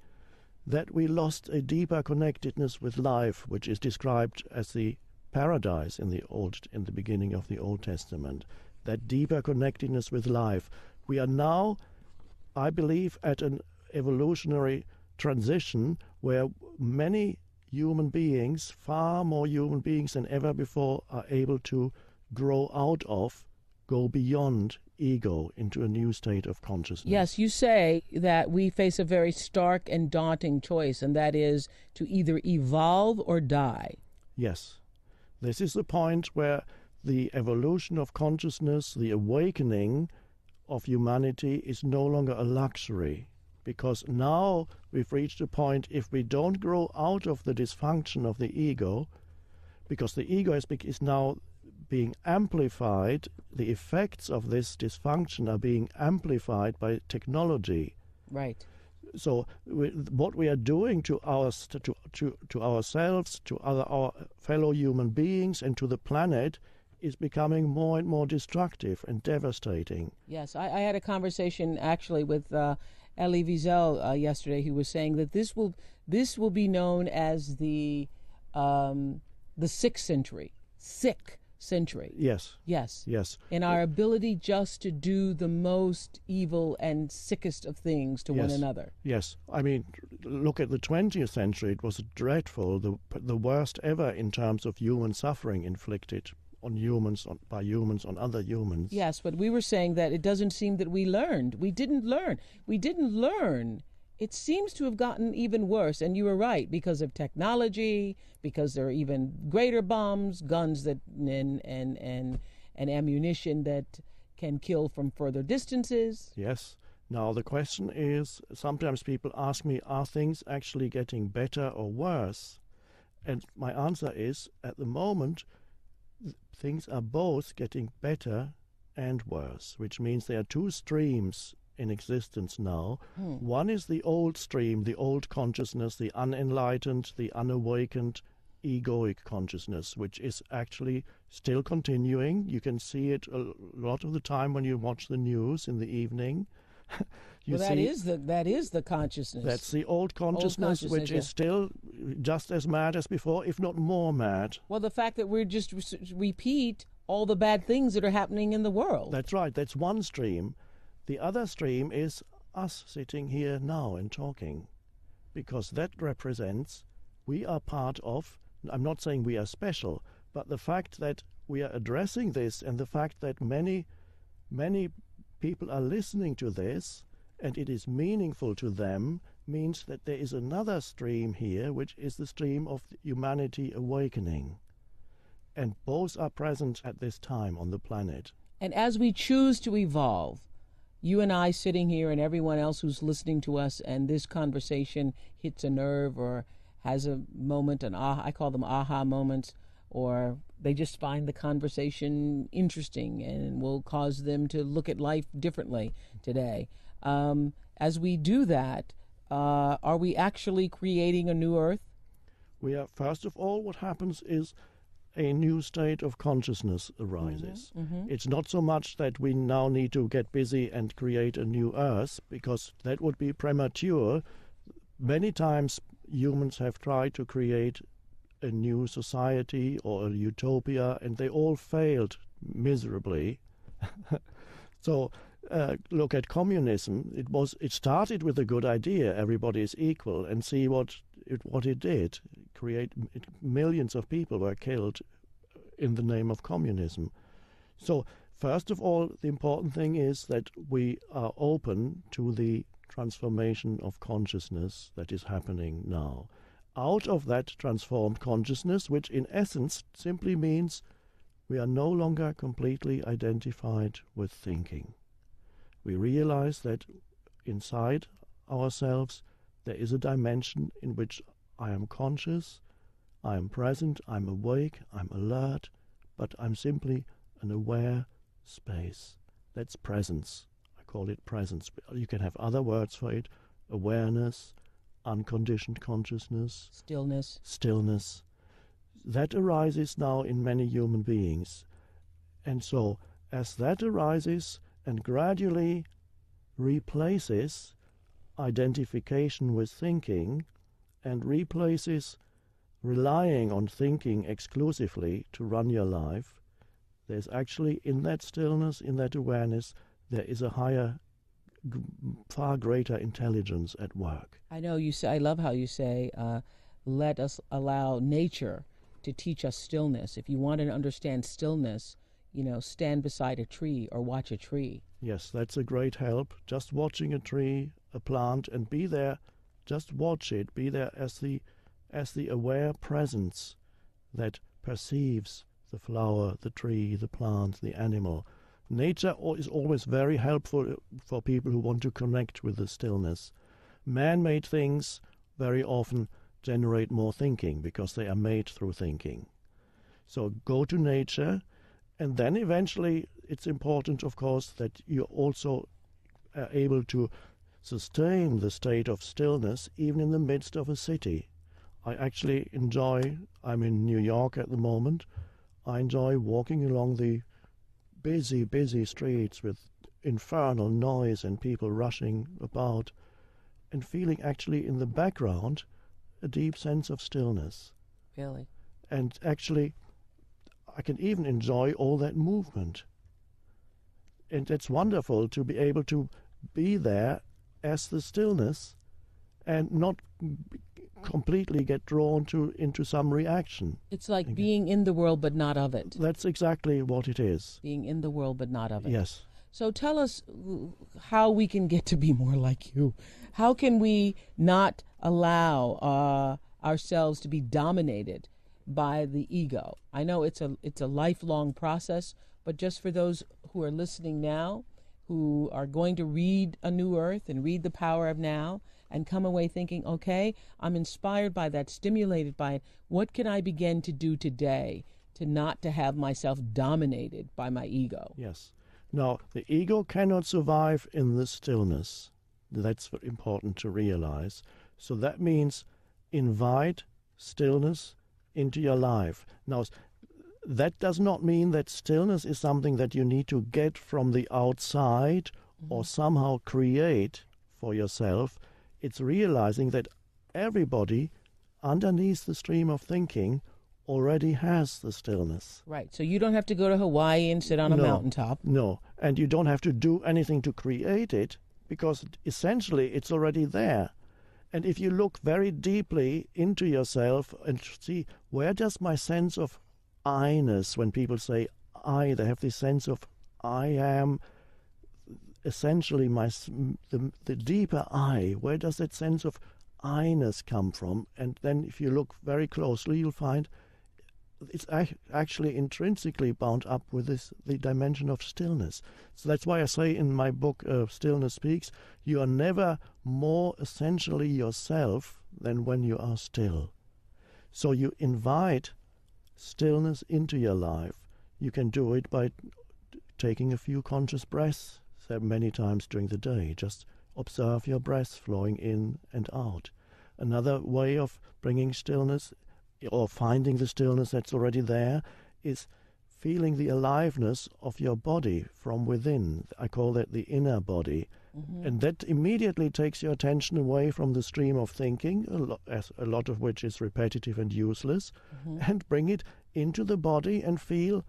that we lost a deeper connectedness with life, which is described as the paradise in the beginning of the Old Testament. That deeper connectedness with life. We are now, I believe, at an evolutionary transition where many human beings, far more human beings than ever before, are able to go beyond ego into a new state of consciousness. Yes, you say that we face a very stark and daunting choice, and that is to either evolve or die. Yes. This is the point where the evolution of consciousness, the awakening of humanity, is no longer a luxury. Because now we've reached a point, if we don't grow out of the dysfunction of the ego, because the ego is now being amplified, the effects of this dysfunction are being amplified by technology. Right. So what we are doing to ourselves, to our fellow human beings, and to the planet is becoming more and more destructive and devastating. Yes, I had a conversation actually with Elie Wiesel yesterday, who was saying that this will be known as the the sick century. Yes. Yes. Yes. In our ability just to do the most evil and sickest of things to one another. Yes. I mean, look at the 20th century. It was dreadful, the worst ever in terms of human suffering inflicted on humans, by humans on other humans. Yes, but we were saying that it doesn't seem that we learned. We didn't learn. It seems to have gotten even worse, and you were right, because of technology, because there are even greater bombs, guns that and ammunition that can kill from further distances. Yes. Now the question is, sometimes people ask me, are things actually getting better or worse? And my answer is, at the moment, things are both getting better and worse, which means there are two streams in existence now. One is the old stream, the old consciousness, the unenlightened, the unawakened, egoic consciousness, which is actually still continuing. You can see it a lot of the time when you watch the news in the evening. That is the consciousness. That's the old consciousness, which is still just as mad as before, if not more mad. Well, the fact that we're just repeat all the bad things that are happening in the world. That's right. That's one stream. The other stream is us sitting here now and talking, because that represents we are part of, I'm not saying we are special, but the fact that we are addressing this and the fact that many people are listening to this and it is meaningful to them means that there is another stream here, which is the stream of humanity awakening. And both are present at this time on the planet. And as we choose to evolve, you and I sitting here and everyone else who's listening to us, and this conversation hits a nerve or has a moment, I call them aha moments, or they just find the conversation interesting and will cause them to look at life differently today. As we do that, are we actually creating a new earth? We are, first of all, what happens is a new state of consciousness arises. It's not so much that we now need to get busy and create a new earth, because that would be premature. Many times humans have tried to create a new society or a utopia, and they all failed miserably. So look at communism. It started with a good idea, everybody is equal, and see what it did. Millions of people were killed in the name of communism. So first of all, the important thing is that we are open to the transformation of consciousness that is happening now. Out of that transformed consciousness, which in essence simply means we are no longer completely identified with thinking. We realize that inside ourselves there is a dimension in which I am conscious, I am present, I'm awake, I'm alert, but I'm simply an aware space. That's presence. I call it presence. You can have other words for it: awareness, unconditioned consciousness, stillness. That arises now in many human beings. And so, as that arises and gradually replaces identification with thinking and replaces relying on thinking exclusively to run your life, there's actually, in that stillness, in that awareness, there is a higher, far greater intelligence at work. I know you say, I love how you say, let us allow nature to teach us stillness. If you want to understand stillness, stand beside a tree or watch a tree. Yes, that's a great help. Just watching a tree, a plant, and be there, just watch it, be there as the aware presence that perceives the flower, the tree, the plant, the animal. Nature is always very helpful for people who want to connect with the stillness. Man-made things very often generate more thinking because they are made through thinking. So go to nature, and then eventually it's important, of course, that you also are able to sustain the state of stillness even in the midst of a city. I actually enjoy, I'm in New York at the moment, I enjoy walking along the busy streets with infernal noise and people rushing about, and feeling actually in the background a deep sense of stillness. Really? And actually, I can even enjoy all that movement. And it's wonderful to be able to be there as the stillness and not completely get drawn into some reaction. It's like being in the world but not of it. That's exactly what it is. Being in the world but not of it. Yes. So tell us how we can get to be more like you. How can we not allow ourselves to be dominated by the ego? I know it's a lifelong process, but just for those who are listening now, who are going to read A New Earth and read The Power of Now and come away thinking, okay, I'm inspired by that, stimulated by it. What can I begin to do today to not to have myself dominated by my ego? Yes. Now, the ego cannot survive in the stillness. That's important to realize. So that means invite stillness into your life. Now, that does not mean that stillness is something that you need to get from the outside or somehow create for yourself. It's realizing that everybody underneath the stream of thinking already has the stillness. Right. So you don't have to go to Hawaii and sit on a mountaintop. No. And you don't have to do anything to create it, because essentially it's already there. And if you look very deeply into yourself and see, where does my sense of I-ness, when people say I, they have this sense of I am essentially the deeper I. Where does that sense of I-ness come from? And then if you look very closely, you'll find it's actually intrinsically bound up with the dimension of stillness. So that's why I say in my book, Stillness Speaks, you are never more essentially yourself than when you are still. So you invite stillness into your life. You can do it by taking a few conscious breaths many times during the day. Just observe your breath flowing in and out. Another way of bringing stillness or finding the stillness that's already there is feeling the aliveness of your body from within. I call that the inner body. And that immediately takes your attention away from the stream of thinking, a lot of which is repetitive and useless, and bring it into the body and feel,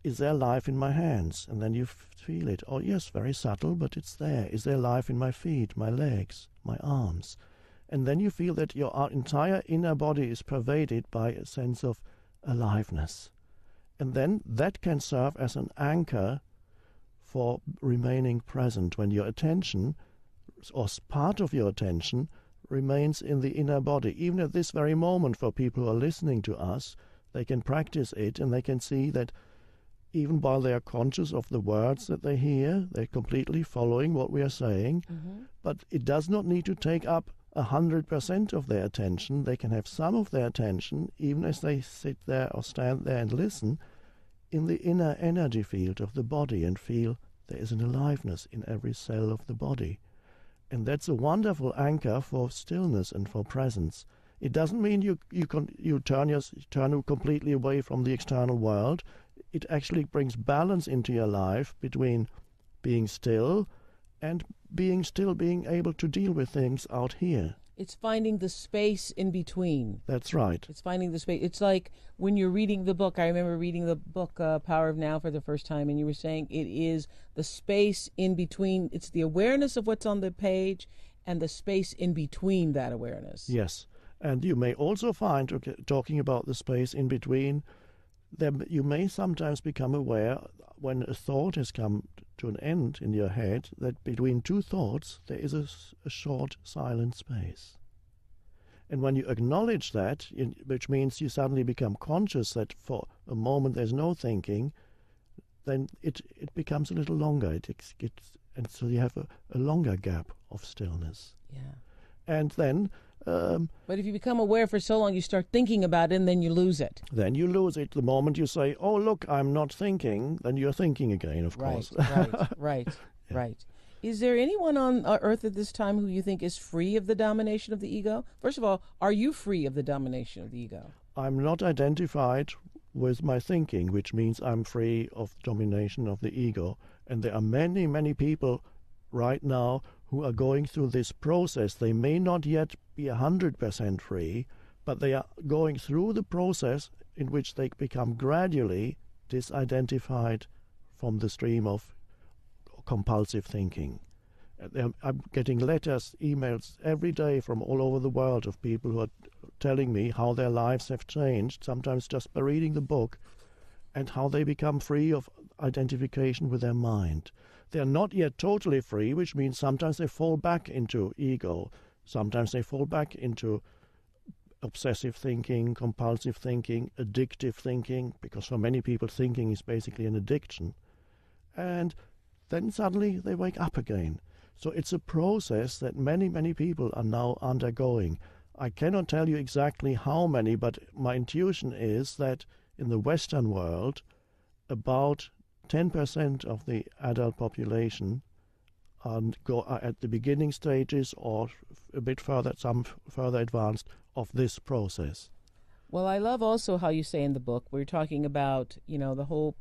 is there life in my hands? And then you feel it. Oh yes, very subtle, but it's there. Is there life in my feet, my legs, my arms? And then you feel that your entire inner body is pervaded by a sense of aliveness. And then that can serve as an anchor for remaining present when your attention, or part of your attention, remains in the inner body. Even at this very moment, for people who are listening to us, they can practice it and they can see that even while they are conscious of the words that they hear, they're completely following what we are saying. But it does not need to take up 100% of their attention. They can have some of their attention, even as they sit there or stand there and listen, in the inner energy field of the body and feel there is an aliveness in every cell of the body. And that's a wonderful anchor for stillness and for presence. It doesn't mean you turn completely away from the external world. It actually brings balance into your life between being still and being able to deal with things out here. It's finding the space in between. That's right. It's finding the space. It's like when you're reading the book. I remember reading the book Power of Now for the first time, and you were saying it is the space in between. It's the awareness of what's on the page and the space in between that awareness. Yes. And you may also find, talking about the space in between, that you may sometimes become aware when a thought has come to an end in your head, that between two thoughts there is a short silent space. And when you acknowledge that, which means you suddenly become conscious that for a moment there's no thinking, then it becomes a little longer. And so you have a longer gap of stillness. Yeah. And then... but if you become aware for so long, you start thinking about it, and then you lose it. Then you lose it. The moment you say, oh, look, I'm not thinking, then you're thinking again, of course. Right. Is there anyone on Earth at this time who you think is free of the domination of the ego? First of all, are you free of the domination of the ego? I'm not identified with my thinking, which means I'm free of domination of the ego. And there are many, many people right now who are going through this process. They may not yet be 100% free, but they are going through the process in which they become gradually disidentified from the stream of compulsive thinking. I'm getting letters, emails every day from all over the world of people who are telling me how their lives have changed, sometimes just by reading the book, and how they become free of identification with their mind. They are not yet totally free, which means sometimes they fall back into ego, sometimes they fall back into obsessive thinking, compulsive thinking, addictive thinking, because for many people thinking is basically an addiction. And then suddenly they wake up again. So it's a process that many, many people are now undergoing. I cannot tell you exactly how many, but my intuition is that in the Western world, about 10% of the adult population are at the beginning stages or a bit further, some further advanced, of this process. Well, I love also how you say in the book, we're talking about, the whole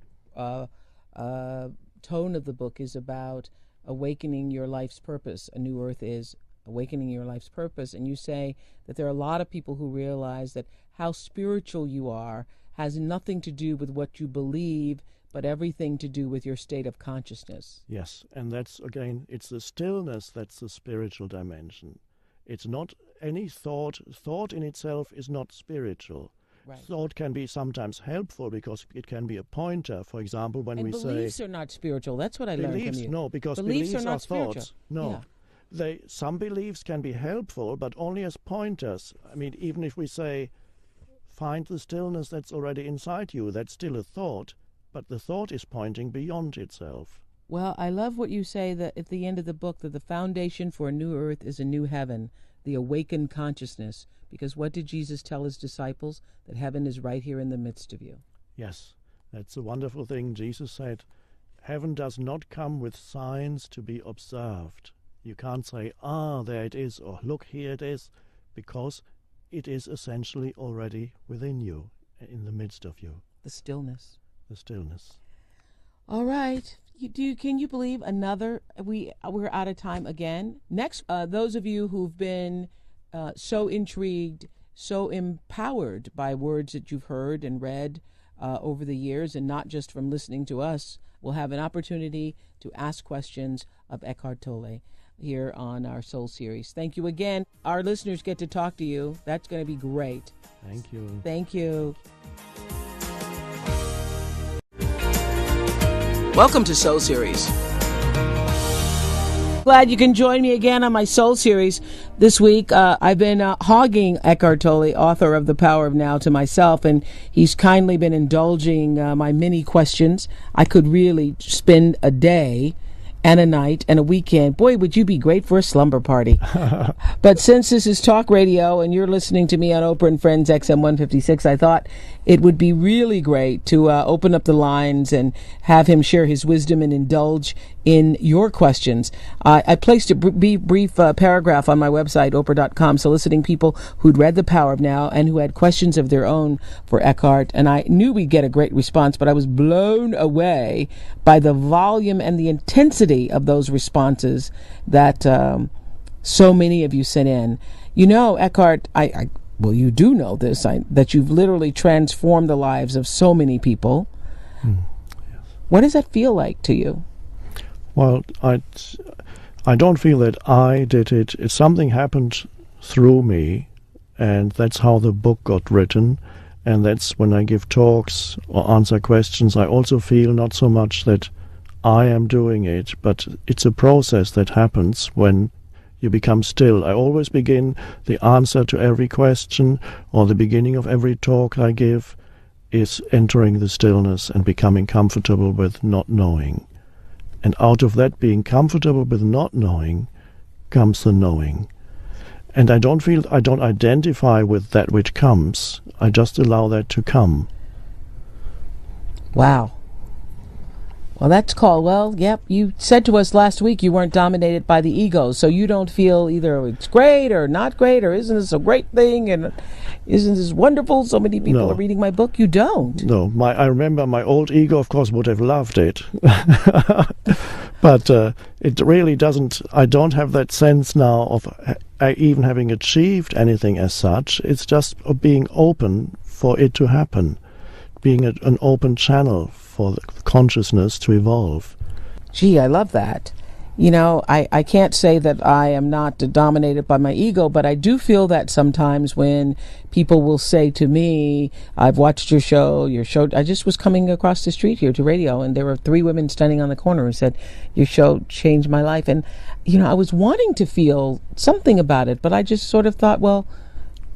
tone of the book is about awakening your life's purpose. A New Earth is awakening your life's purpose. And you say that there are a lot of people who realize that how spiritual you are has nothing to do with what you believe, but everything to do with your state of consciousness. Yes, and that's, again, it's the stillness that's the spiritual dimension. It's not any thought. Thought in itself is not spiritual. Right. Thought can be sometimes helpful because it can be a pointer. For example, when we say... beliefs are not spiritual. That's what I learned from you. No, because beliefs beliefs are not are spiritual. thoughts. No. Yeah. Some beliefs can be helpful, but only as pointers. I mean, even if we say, find the stillness that's already inside you, that's still a thought, but the thought is pointing beyond itself. Well, I love what you say that at the end of the book, that the foundation for a new earth is a new heaven, the awakened consciousness. Because what did Jesus tell his disciples? That heaven is right here in the midst of you. Yes, that's a wonderful thing. Jesus said, heaven does not come with signs to be observed. You can't say, there it is, or look, here it is, because it is essentially already within you, in the midst of you. The stillness. The stillness. All right. Can you believe we're out of time again? Next, those of you who've been so intrigued, so empowered by words that you've heard and read over the years, and not just from listening to us, will have an opportunity to ask questions of Eckhart Tolle here on our Soul Series. Thank you again. Our listeners get to talk to you. That's going to be great. Thank you. Thank you. Welcome to Soul Series. Glad you can join me again on my Soul Series. This week, I've been hogging Eckhart Tolle, author of The Power of Now, to myself, and he's kindly been indulging my many questions. I could really spend a day and a night and a weekend. Boy, would you be great for a slumber party. But since this is talk radio and you're listening to me on Oprah and Friends XM 156, I thought it would be really great to open up the lines and have him share his wisdom and indulge in your questions. I placed a brief paragraph on my website, Oprah.com, soliciting people who'd read The Power of Now and who had questions of their own for Eckhart. And I knew we'd get a great response, but I was blown away by the volume and the intensity of those responses that so many of you sent in. You know, Eckhart, well, you do know this, that you've literally transformed the lives of so many people. Yes. What does that feel like to you? Well, I don't feel that I did it. It's something happened through me, and that's how the book got written. And that's when I give talks or answer questions, I also feel not so much that I am doing it, but it's a process that happens when you become still. I always begin the answer to every question, or the beginning of every talk I give, is entering the stillness and becoming comfortable with not knowing. And out of that being comfortable with not knowing comes the knowing. And I don't identify with that which comes. I just allow that to come. Wow. Well, that's called, yep, you said to us last week you weren't dominated by the ego, so you don't feel either it's great or not great, or isn't this a great thing, and isn't this wonderful, so many people are reading my book. You don't. No, I remember my old ego, of course, would have loved it. But it really doesn't, I don't have that sense now of even having achieved anything as such. It's just being open for it to happen, being an open channel for the consciousness to evolve. Gee, I love that. You know, I can't say that I am not dominated by my ego, but I do feel that sometimes when people will say to me, I've watched your show. I just was coming across the street here to radio, and there were 3 women standing on the corner who said, your show changed my life. And, you know, I was wanting to feel something about it, but I just sort of thought, well,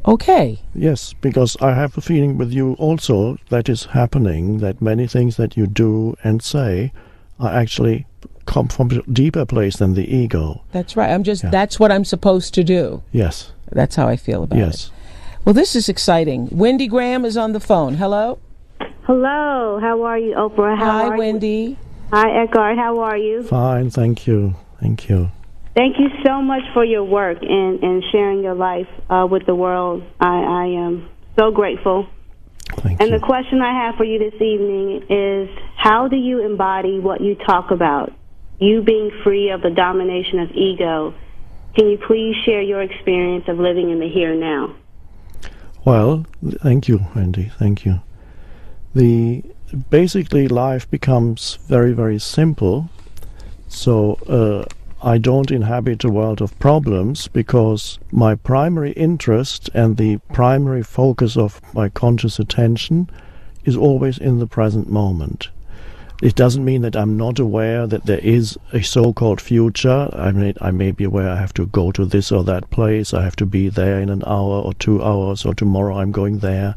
okay. Yes, because I have a feeling with you also that is happening, that many things that you do and say are actually come from a deeper place than the ego. That's right. That's what I'm supposed to do. Yes. That's how I feel about it. Yes. Well, this is exciting. Wendy Graham is on the phone. Hello? Hello. How are you, Oprah? Hi, Wendy. Hi, Eckhart. How are you? Fine, thank you. Thank you. Thank you so much for your work and sharing your life with the world. I am so grateful. Thank you. And the question I have for you this evening is, how do you embody what you talk about? You being free of the domination of ego. Can you please share your experience of living in the here and now? Well, thank you, Wendy. Thank you. Basically, life becomes very, very simple. So I don't inhabit a world of problems because my primary interest and the primary focus of my conscious attention is always in the present moment. It doesn't mean that I'm not aware that there is a so-called future. I may be aware I have to go to this or that place, I have to be there in an hour or 2 hours, or tomorrow I'm going there.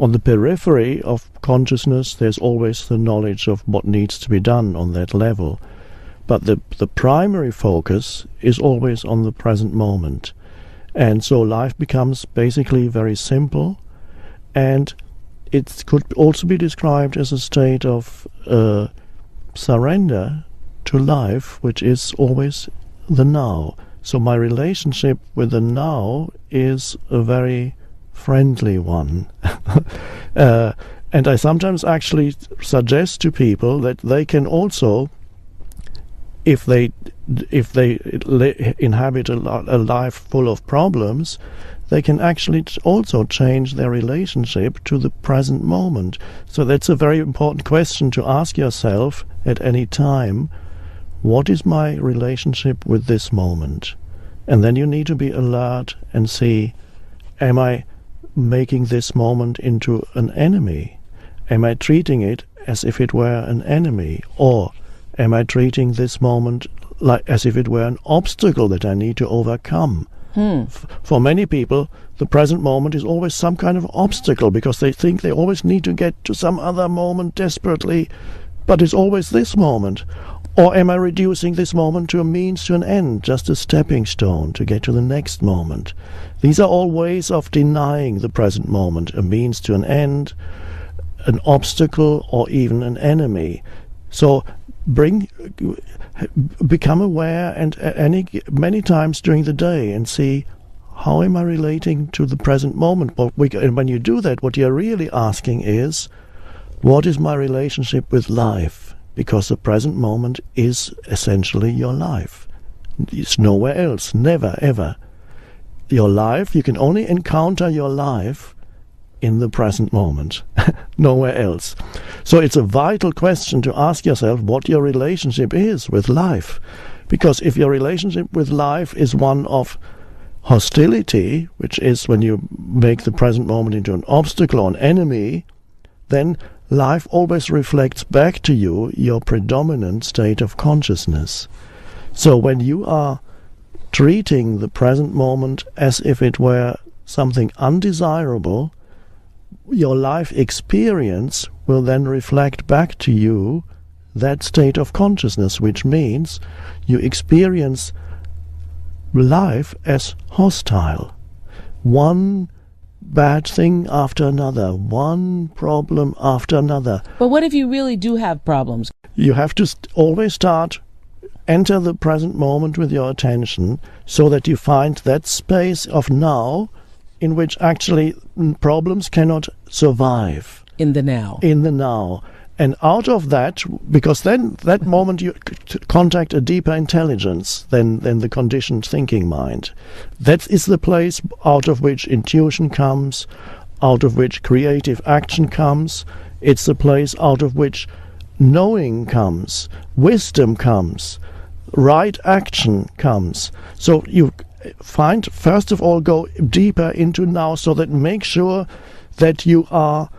On the periphery of consciousness, there's always the knowledge of what needs to be done on that level. But the primary focus is always on the present moment. And so life becomes basically very simple, and it could also be described as a state of surrender to life, which is always the now. So my relationship with the now is a very friendly one. And I sometimes actually suggest to people that they can also, if they inhabit a life full of problems, they can actually also change their relationship to the present moment. So that's a very important question to ask yourself at any time. What is my relationship with this moment? And then you need to be alert and see, am I making this moment into an enemy? Am I treating it as if it were an enemy? Or am I treating this moment like as if it were an obstacle that I need to overcome? For many people, the present moment is always some kind of obstacle because they think they always need to get to some other moment desperately, but it's always this moment. Or am I reducing this moment to a means to an end, just a stepping stone to get to the next moment? These are all ways of denying the present moment, a means to an end, an obstacle, or even an enemy. So become aware and many times during the day and see, how am I relating to the present moment? And when you do that, what you're really asking is, what is my relationship with life? Because the present moment is essentially your life. It's nowhere else, never, ever. Your life, you can only encounter your life in the present moment, nowhere else. So it's a vital question to ask yourself what your relationship is with life. Because if your relationship with life is one of hostility, which is when you make the present moment into an obstacle or an enemy, then life always reflects back to you your predominant state of consciousness. So when you are treating the present moment as if it were something undesirable, your life experience will then reflect back to you that state of consciousness, which means you experience life as hostile. One bad thing after another, one problem after another. But what if you really do have problems? You have to always enter the present moment with your attention so that you find that space of now in which actually problems cannot survive. In the now. In the now. And out of that, because then that moment you contact a deeper intelligence than the conditioned thinking mind. That is the place out of which intuition comes, out of which creative action comes. It's the place out of which knowing comes, wisdom comes, right action comes. So you find, first of all, go deeper into now, so that make sure that you are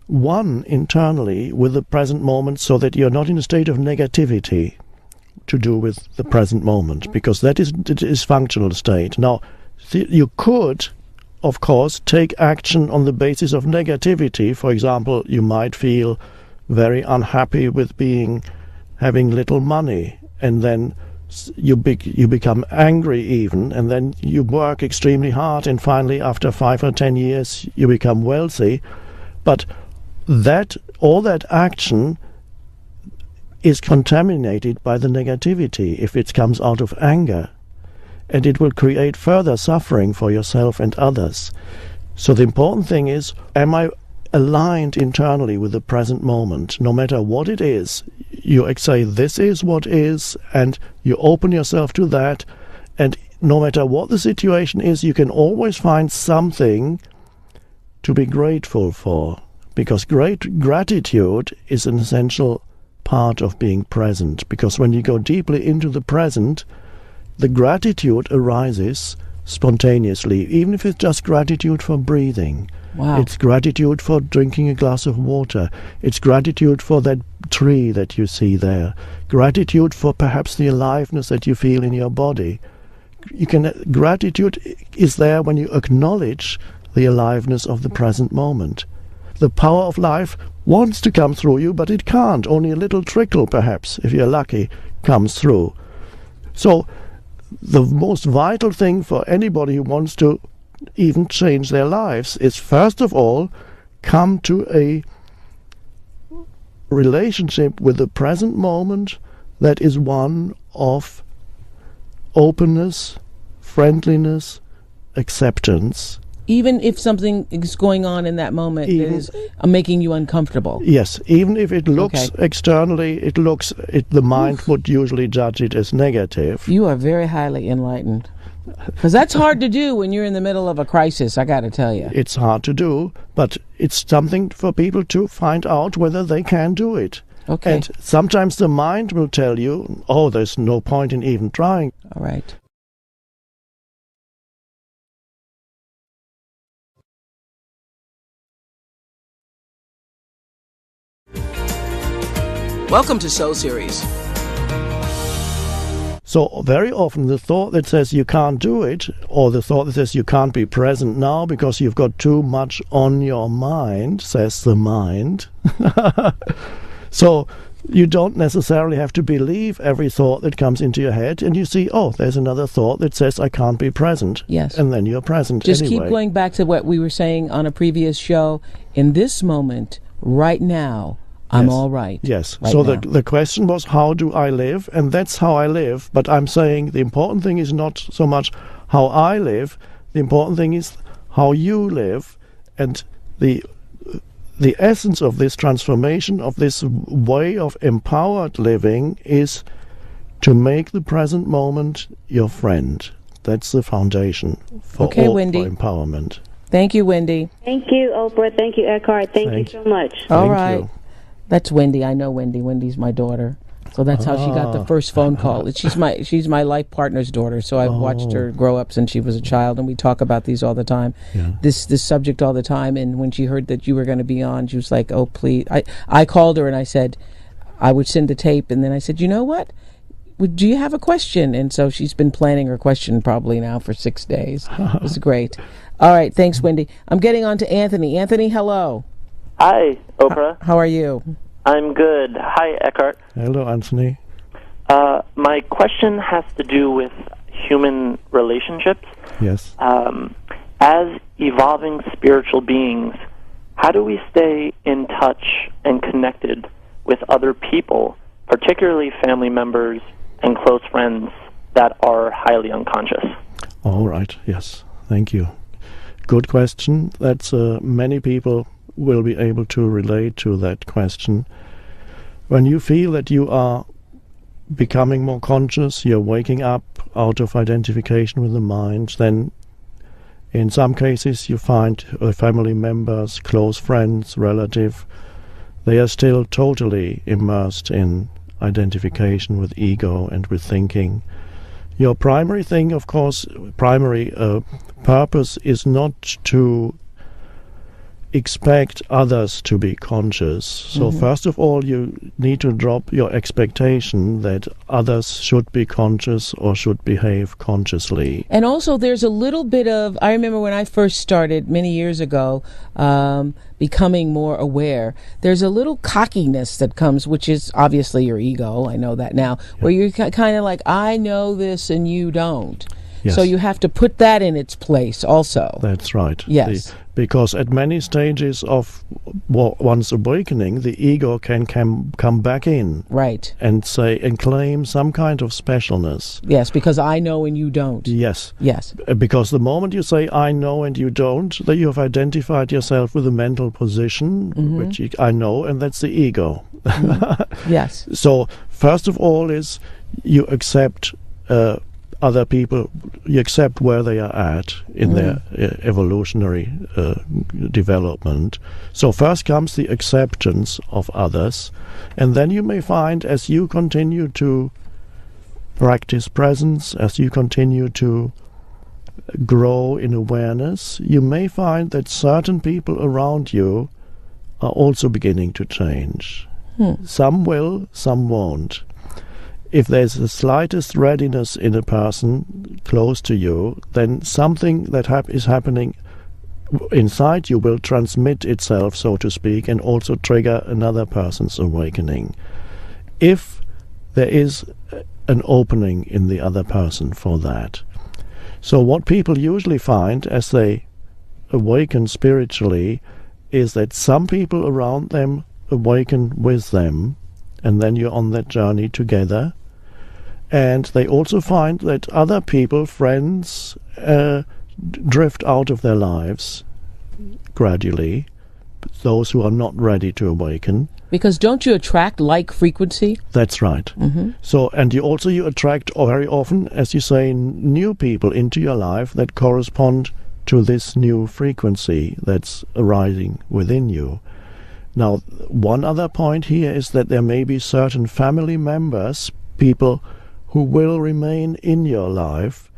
one internally with the present moment, so that you're not in a state of negativity to do with the present moment, because that is the dysfunctional state. Now, you could, of course, take action on the basis of negativity. For example, you might feel very unhappy with having little money, and then you become angry even, and then you work extremely hard, and finally after 5 or 10 years you become wealthy. But all that action is contaminated by the negativity if it comes out of anger, and it will create further suffering for yourself and others. So the important thing is, am I aligned internally with the present moment? No matter what it is, you say this is what is, and you open yourself to that, and no matter what the situation is, you can always find something to be grateful for. Because gratitude is an essential part of being present. Because when you go deeply into the present, the gratitude arises spontaneously, even if it's just gratitude for breathing. Wow. It's gratitude for drinking a glass of water. It's gratitude for that tree that you see there. Gratitude for perhaps the aliveness that you feel in your body. Gratitude is there when you acknowledge the aliveness of the present moment. The power of life wants to come through you, but it can't. Only a little trickle, perhaps, if you're lucky, comes through. So the most vital thing for anybody who wants to even change their lives is, first of all, come to a relationship with the present moment that is one of openness, friendliness, acceptance. Even if something is going on in that moment that is making you uncomfortable. Yes, even if it looks externally, the mind would usually judge it as negative. You are very highly enlightened. Because that's hard to do when you're in the middle of a crisis, I got to tell you. It's hard to do, but it's something for people to find out whether they can do it. Okay. And sometimes the mind will tell you, oh, there's no point in even trying. All right. Welcome to Soul Series. So very often the thought that says you can't do it, or the thought that says you can't be present now because you've got too much on your mind, says the mind. So you don't necessarily have to believe every thought that comes into your head, and you see, oh, there's another thought that says I can't be present. Yes. And then you're present Just anyway. keep going back to what we were saying on a previous show. In this moment, right now, I'm all right. Yes. Right So now. the question was, how do I live? And that's how I live. But I'm saying the important thing is not so much how I live. The important thing is how you live. And the essence of this transformation, of this way of empowered living, is to make the present moment your friend. That's the foundation for Wendy. for empowerment. Thank you, Wendy. Thank you, Oprah. Thank you, Eckhart. Thank you so much. All Thank right. you. That's Wendy. I know Wendy. Wendy's my daughter. So that's how she got the first phone call. She's my life partner's daughter. So I've watched her grow up since she was a child, and we talk about these all the time. Yeah. This subject all the time. And when she heard that you were going to be on, she was like, "Oh, please." I called her and I said I would send the tape, and then I said, "You know what? Do you have a question?" And so she's been planning her question probably now for 6 days. It was great. All right, thanks, Wendy. I'm getting on to Anthony. Anthony, hello. Hi, Oprah. How are you? I'm good. Hi, Eckhart. Hello, Anthony. My question has to do with human relationships. Yes. As evolving spiritual beings, how do we stay in touch and connected with other people, particularly family members and close friends that are highly unconscious? All right. Yes. Thank you. Good question. That's many people will be able to relate to that question. When you feel that you are becoming more conscious, you're waking up out of identification with the mind, then in some cases you find family members, close friends, relative, they are still totally immersed in identification with ego and with thinking. Your primary thing, of course, primary purpose is not to expect others to be conscious. So first of all, you need to drop your expectation that others should be conscious or should behave consciously. And also there's a little bit of, I remember when I first started many years ago, becoming more aware, there's a little cockiness that comes, which is obviously your ego, I know that now, where you're kind of like, I know this and you don't. Yes. So you have to put that in its place also. That's right. Yes. Because at many stages of one's awakening, the ego can come back in. Right. And say and claim some kind of specialness. Yes, because I know and you don't. Yes. Yes. Because the moment you say I know and you don't, that you have identified yourself with a mental position, which I know, and that's the ego. Yes. So first of all is you accept other people, you accept where they are at in their evolutionary development. So first comes the acceptance of others, and then you may find, as you continue to practice presence, as you continue to grow in awareness, you may find that certain people around you are also beginning to change. Some will, some won't. If there's the slightest readiness in a person close to you, then something that is happening inside you will transmit itself, so to speak, and also trigger another person's awakening. If there is an opening in the other person for that. So what people usually find as they awaken spiritually is that some people around them awaken with them, and then you're on that journey together. And they also find that other people, friends, drift out of their lives gradually, those who are not ready to awaken. Because don't you attract like frequency? That's right. So, and you attract very often, as you say, new people into your life that correspond to this new frequency that's arising within you. Now, one other point here is that there may be certain family members, people who will remain in your life,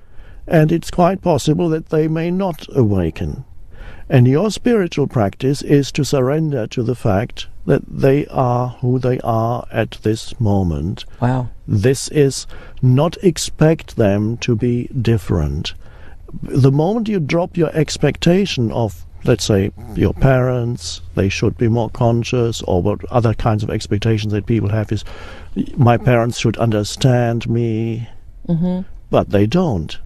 and it's quite possible that they may not awaken. And your spiritual practice is to surrender to the fact that they are who they are at this moment. Wow. This is not expect them to be different. The moment you drop your expectation of, let's say, your parents, they should be more conscious, or what other kinds of expectations that people have is, my parents should understand me, but they don't.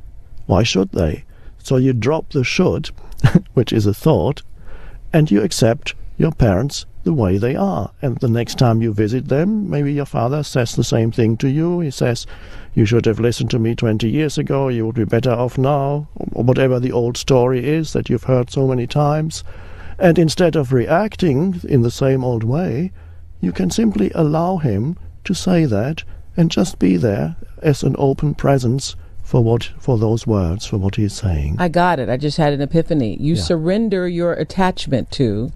Why should they? So you drop the should, which is a thought, and you accept your parents the way they are. And the next time you visit them, maybe your father says the same thing to you. He says, you should have listened to me 20 years ago, you would be better off now, or whatever the old story is that you've heard so many times. And instead of reacting in the same old way, you can simply allow him to say that and just be there as an open presence for those words, for what he's saying. I got it. I just had an epiphany. You surrender your attachment to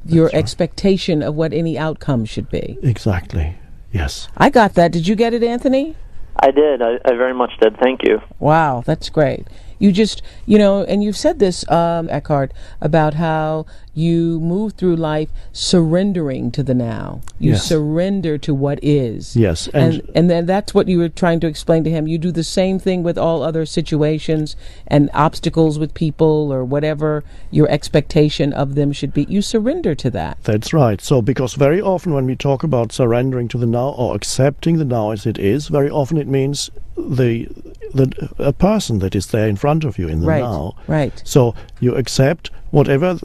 your expectation of what any outcome should be. Exactly. Yes. I got that. Did you get it, Anthony? I did. I very much did. Thank you. Wow, that's great. You just, and you've said this, Eckhart, about how you move through life surrendering to the now. You surrender to what is. Yes. And then that's what you were trying to explain to him. You do the same thing with all other situations and obstacles with people or whatever your expectation of them should be. You surrender to that. That's right. So because very often when we talk about surrendering to the now or accepting the now as it is, very often it means a person that is there in front of you in the now. Right. So you accept whatever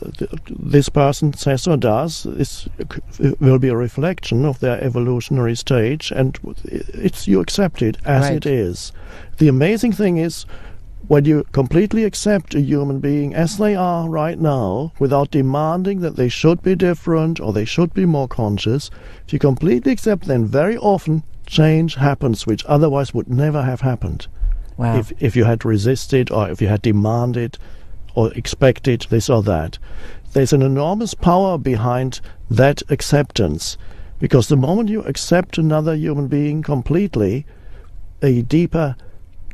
this person says or does will be a reflection of their evolutionary stage, and you accept it as it is. The amazing thing is, when you completely accept a human being as they are right now, without demanding that they should be different or they should be more conscious, if you completely accept, then very often change happens which otherwise would never have happened. Wow. If you had resisted or if you had demanded or expected this or that. There's an enormous power behind that acceptance, because the moment you accept another human being completely, a deeper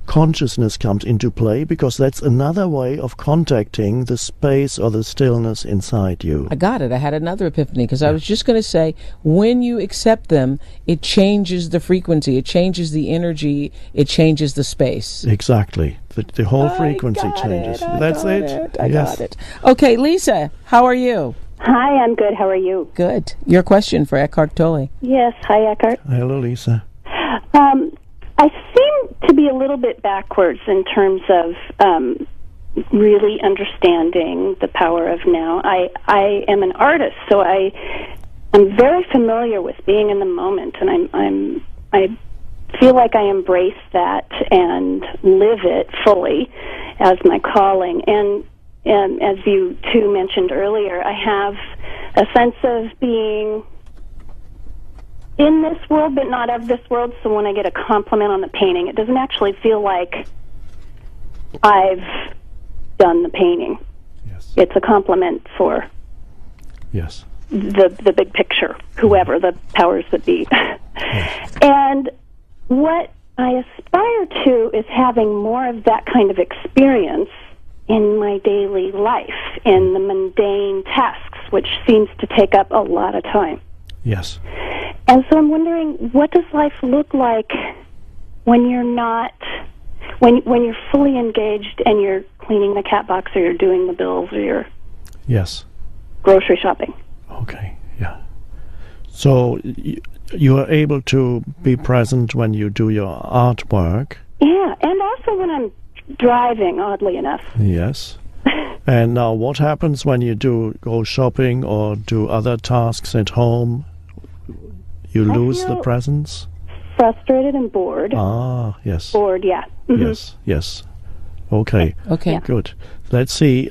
consciousness comes into play, because that's another way of contacting the space or the stillness inside you. I got it. I had another epiphany, because I was just going to say, when you accept them, it changes the frequency, it changes the energy, it changes the space. Exactly. The whole frequency changes. That's it. I got it. Okay, Lisa, how are you? Hi, I'm good. How are you? Good. Your question for Eckhart Tolle. Yes. Hi, Eckhart. Hello, Lisa. I seem to be a little bit backwards in terms of really understanding the power of now. I am an artist, so I'm very familiar with being in the moment, and I feel like I embrace that and live it fully as my calling. And as you two mentioned earlier, I have a sense of being in this world but not of this world, so when I get a compliment on the painting, it doesn't actually feel like I've done the painting. Yes. It's a compliment for Yes. the big picture, whoever the powers that be. Yes. And what I aspire to is having more of that kind of experience in my daily life, in the mundane tasks, which seems to take up a lot of time. Yes. And so I'm wondering, what does life look like when you're not, when you're fully engaged and you're cleaning the cat box, or you're doing the bills, or you're Yes. grocery shopping? Okay. Yeah. So you are able to be present when you do your artwork. Yeah, and also when I'm driving, oddly enough. Yes. And now what happens when you go shopping or do other tasks at home? You lose the feel presence? Frustrated and bored. Ah, yes. Bored, yeah. Mm-hmm. Yes, yes. Okay. Okay. Yeah. Good. Let's see.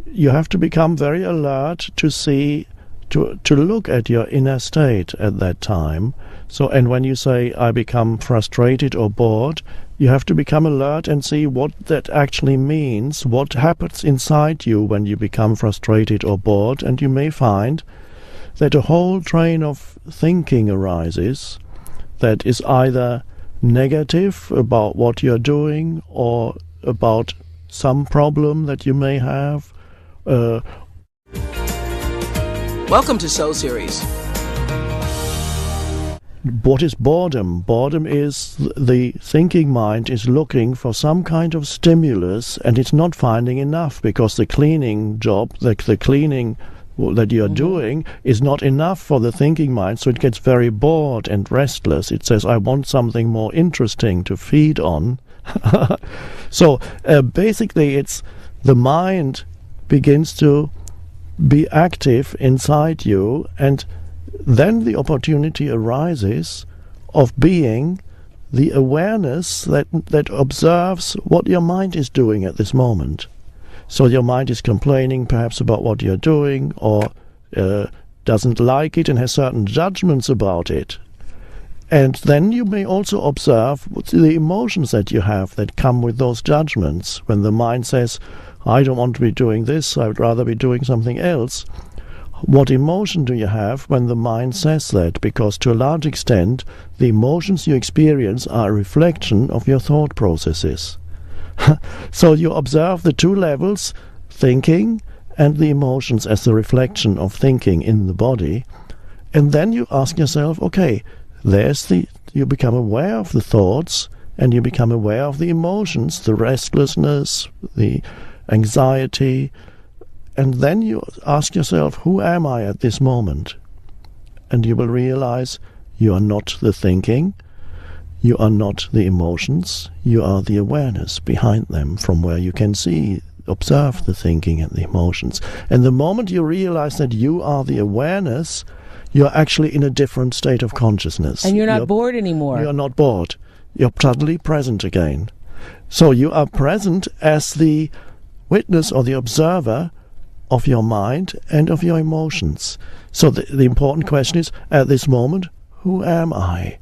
You have to become very alert to see, to look at your inner state at that time. So, and when you say, I become frustrated or bored, you have to become alert and see what that actually means, what happens inside you when you become frustrated or bored, and you may find that a whole train of thinking arises that is either negative about what you're doing or about some problem that you may have. Welcome to Soul Series. What is boredom? Boredom is the thinking mind is looking for some kind of stimulus, and it's not finding enough, because the cleaning job, the cleaning that you're doing is not enough for the thinking mind, so it gets very bored and restless. It says, I want something more interesting to feed on. So basically it's the mind begins to be active inside you, and then the opportunity arises of being the awareness that observes what your mind is doing at this moment. So your mind is complaining perhaps about what you're doing, or doesn't like it and has certain judgments about it. And then you may also observe the emotions that you have that come with those judgments. When the mind says, I don't want to be doing this, I would rather be doing something else. What emotion do you have when the mind says that? Because to a large extent, the emotions you experience are a reflection of your thought processes. So you observe the two levels, thinking and the emotions, as the reflection of thinking in the body. And then you ask yourself, okay, you become aware of the thoughts, and you become aware of the emotions, the restlessness, the anxiety. And then you ask yourself, who am I at this moment? And you will realize you are not the thinking, you are not the emotions, you are the awareness behind them, from where you can observe the thinking and the emotions. And the moment you realize that you are the awareness, you're actually in a different state of consciousness. And you're not bored anymore. You're not bored. You're totally present again. So you are present as the witness or the observer of your mind and of your emotions. So the important question is, at this moment, who am I?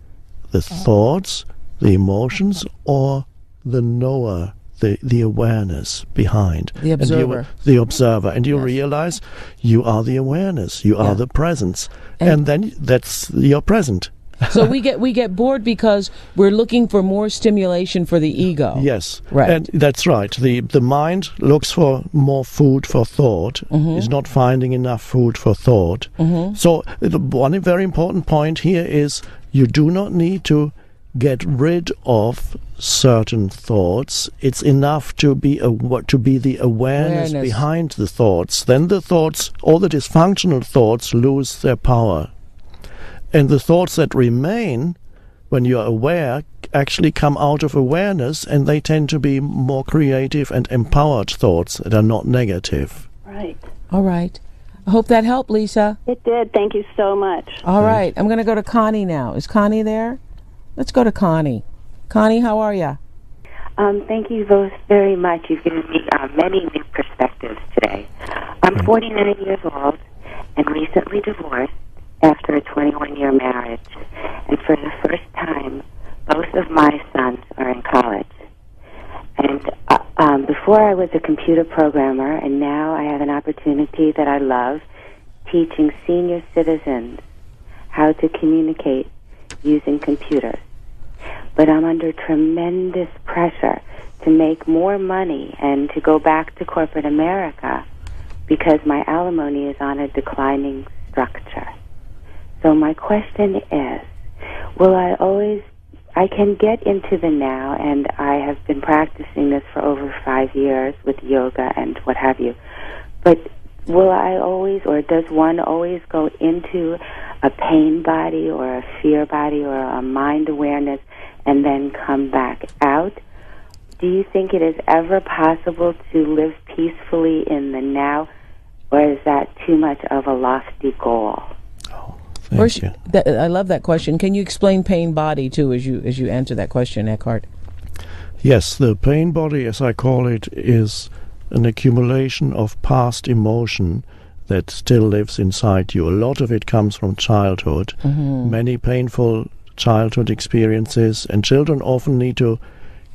The thoughts, the emotions, or the knower, the awareness behind? The observer. The observer. And you Yes. realize you are the awareness, you Yeah. are the presence. And- And then that's your present. So we get bored because we're looking for more stimulation for the ego. Yes, Right. and that's right. The mind looks for more food for thought, is not finding enough food for thought. So one very important point here is you do not need to get rid of certain thoughts. It's enough to be the awareness behind the thoughts. Then the thoughts, all the dysfunctional thoughts, lose their power. And the thoughts that remain, when you're aware, actually come out of awareness, and they tend to be more creative and empowered thoughts that are not negative. Right. All right. I hope that helped, Lisa. It did. Thank you so much. All right. I'm going to go to Connie now. Is Connie there? Let's go to Connie. Connie, how are you? Thank you both very much. You've given me many new perspectives today. I'm 49 years old and recently divorced after a 21-year marriage. And for the first time, both of my sons are in college. And before I was a computer programmer, and now I have an opportunity that I love, teaching senior citizens how to communicate using computers. But I'm under tremendous pressure to make more money and to go back to corporate America because my alimony is on a declining structure. So my question is, I can get into the now, and I have been practicing this for over 5 years with yoga and what have you, but will I always, or does one always go into a pain body or a fear body or a mind awareness and then come back out? Do you think it is ever possible to live peacefully in the now, or is that too much of a lofty goal? First, I love that question. Can you explain pain body too, as you answer that question, Eckhart? Yes, the pain body, as I call it, is an accumulation of past emotion that still lives inside you. A lot of it comes from childhood, many painful childhood experiences, and children often need to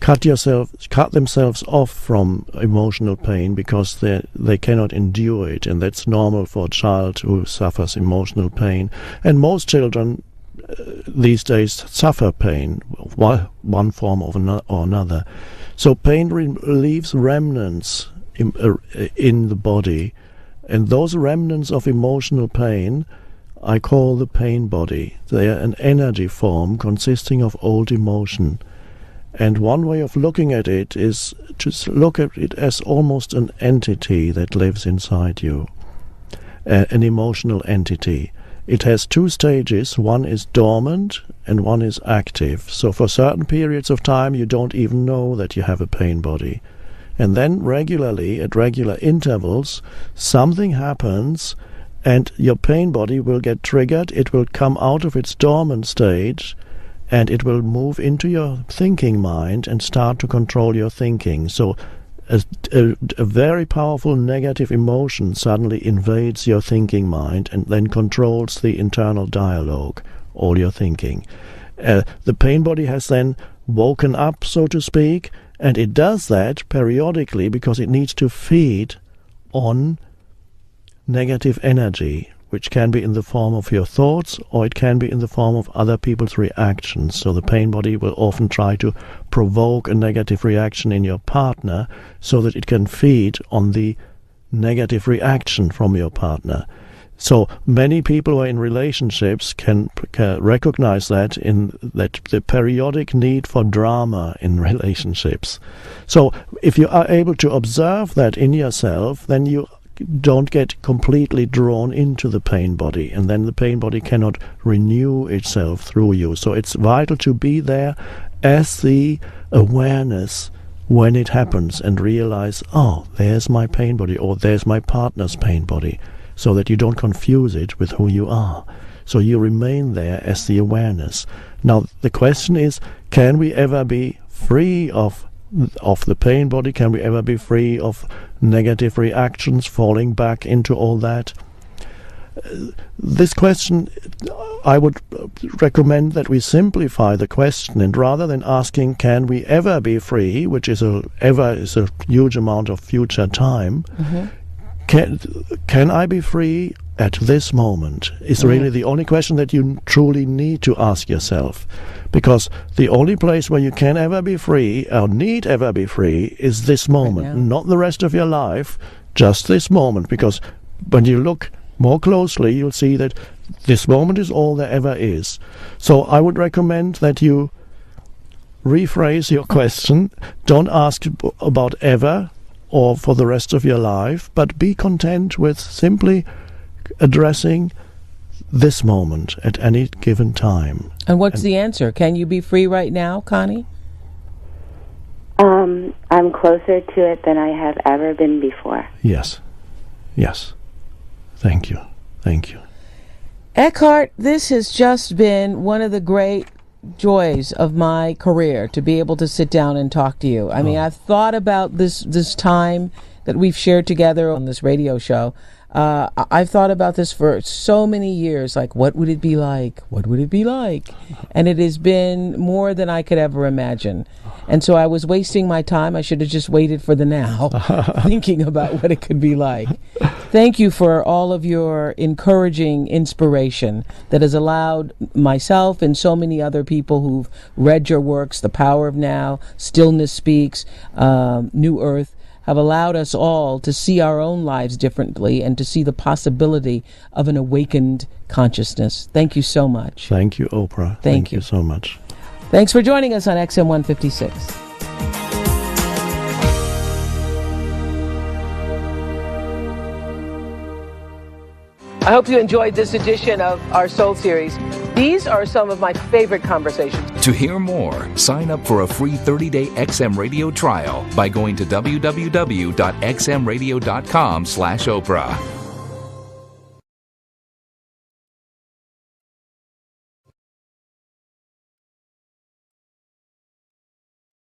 cut themselves off from emotional pain because they cannot endure it, and that's normal for a child who suffers emotional pain. And most children these days suffer pain, one form or another. So pain leaves remnants in the body, and those remnants of emotional pain I call the pain body. They are an energy form consisting of old emotion. And one way of looking at it is to look at it as almost an entity that lives inside you, an emotional entity. It has two stages. One is dormant and one is active. So for certain periods of time you don't even know that you have a pain body. And then regularly, at regular intervals, something happens and your pain body will get triggered. It will come out of its dormant stage, and it will move into your thinking mind and start to control your thinking. So a very powerful negative emotion suddenly invades your thinking mind and then controls the internal dialogue, all your thinking. The pain body has then woken up, so to speak, and it does that periodically because it needs to feed on negative energy, which can be in the form of your thoughts or it can be in the form of other people's reactions. So the pain body will often try to provoke a negative reaction in your partner so that it can feed on the negative reaction from your partner. So many people who are in relationships can recognize that in that the periodic need for drama in relationships. So if you are able to observe that in yourself, then you don't get completely drawn into the pain body, and then the pain body cannot renew itself through you. So it's vital to be there as the awareness when it happens and realize, oh, there's my pain body or there's my partner's pain body, so that you don't confuse it with who you are. So you remain there as the awareness. Now the question is, can we ever be free of of the pain body? Can we ever be free of negative reactions, falling back into all that? This question, I would recommend that we simplify the question, and rather than asking, can we ever be free, which is ever is a huge amount of future time, can I be free at this moment is really the only question that you truly need to ask yourself. Because the only place where you can ever be free, or need ever be free, is this moment, right, not the rest of your life, just this moment. Because when you look more closely, you'll see that this moment is all there ever is. So I would recommend that you rephrase your question. Don't ask about ever or for the rest of your life, but be content with simply addressing this moment at any given time. And what's the answer? Can you be free right now, Connie? I'm closer to it than I have ever been before. Yes. Thank you. Eckhart, this has just been one of the great joys of my career, to be able to sit down and talk to you. I mean, I've thought about this time that we've shared together on this radio show. I've thought about this for so many years, like, what would it be like? What would it be like? And it has been more than I could ever imagine. And so I was wasting my time. I should have just waited for the now, thinking about what it could be like. Thank you for all of your encouraging inspiration that has allowed myself and so many other people who've read your works, The Power of Now, Stillness Speaks, New Earth, have allowed us all to see our own lives differently and to see the possibility of an awakened consciousness. Thank you so much. Thank you, Oprah. Thank you so much. Thanks for joining us on XM 156. I hope you enjoyed this edition of our Soul Series. These are some of my favorite conversations. To hear more, sign up for a free 30-day XM Radio trial by going to www.xmradio.com/Oprah.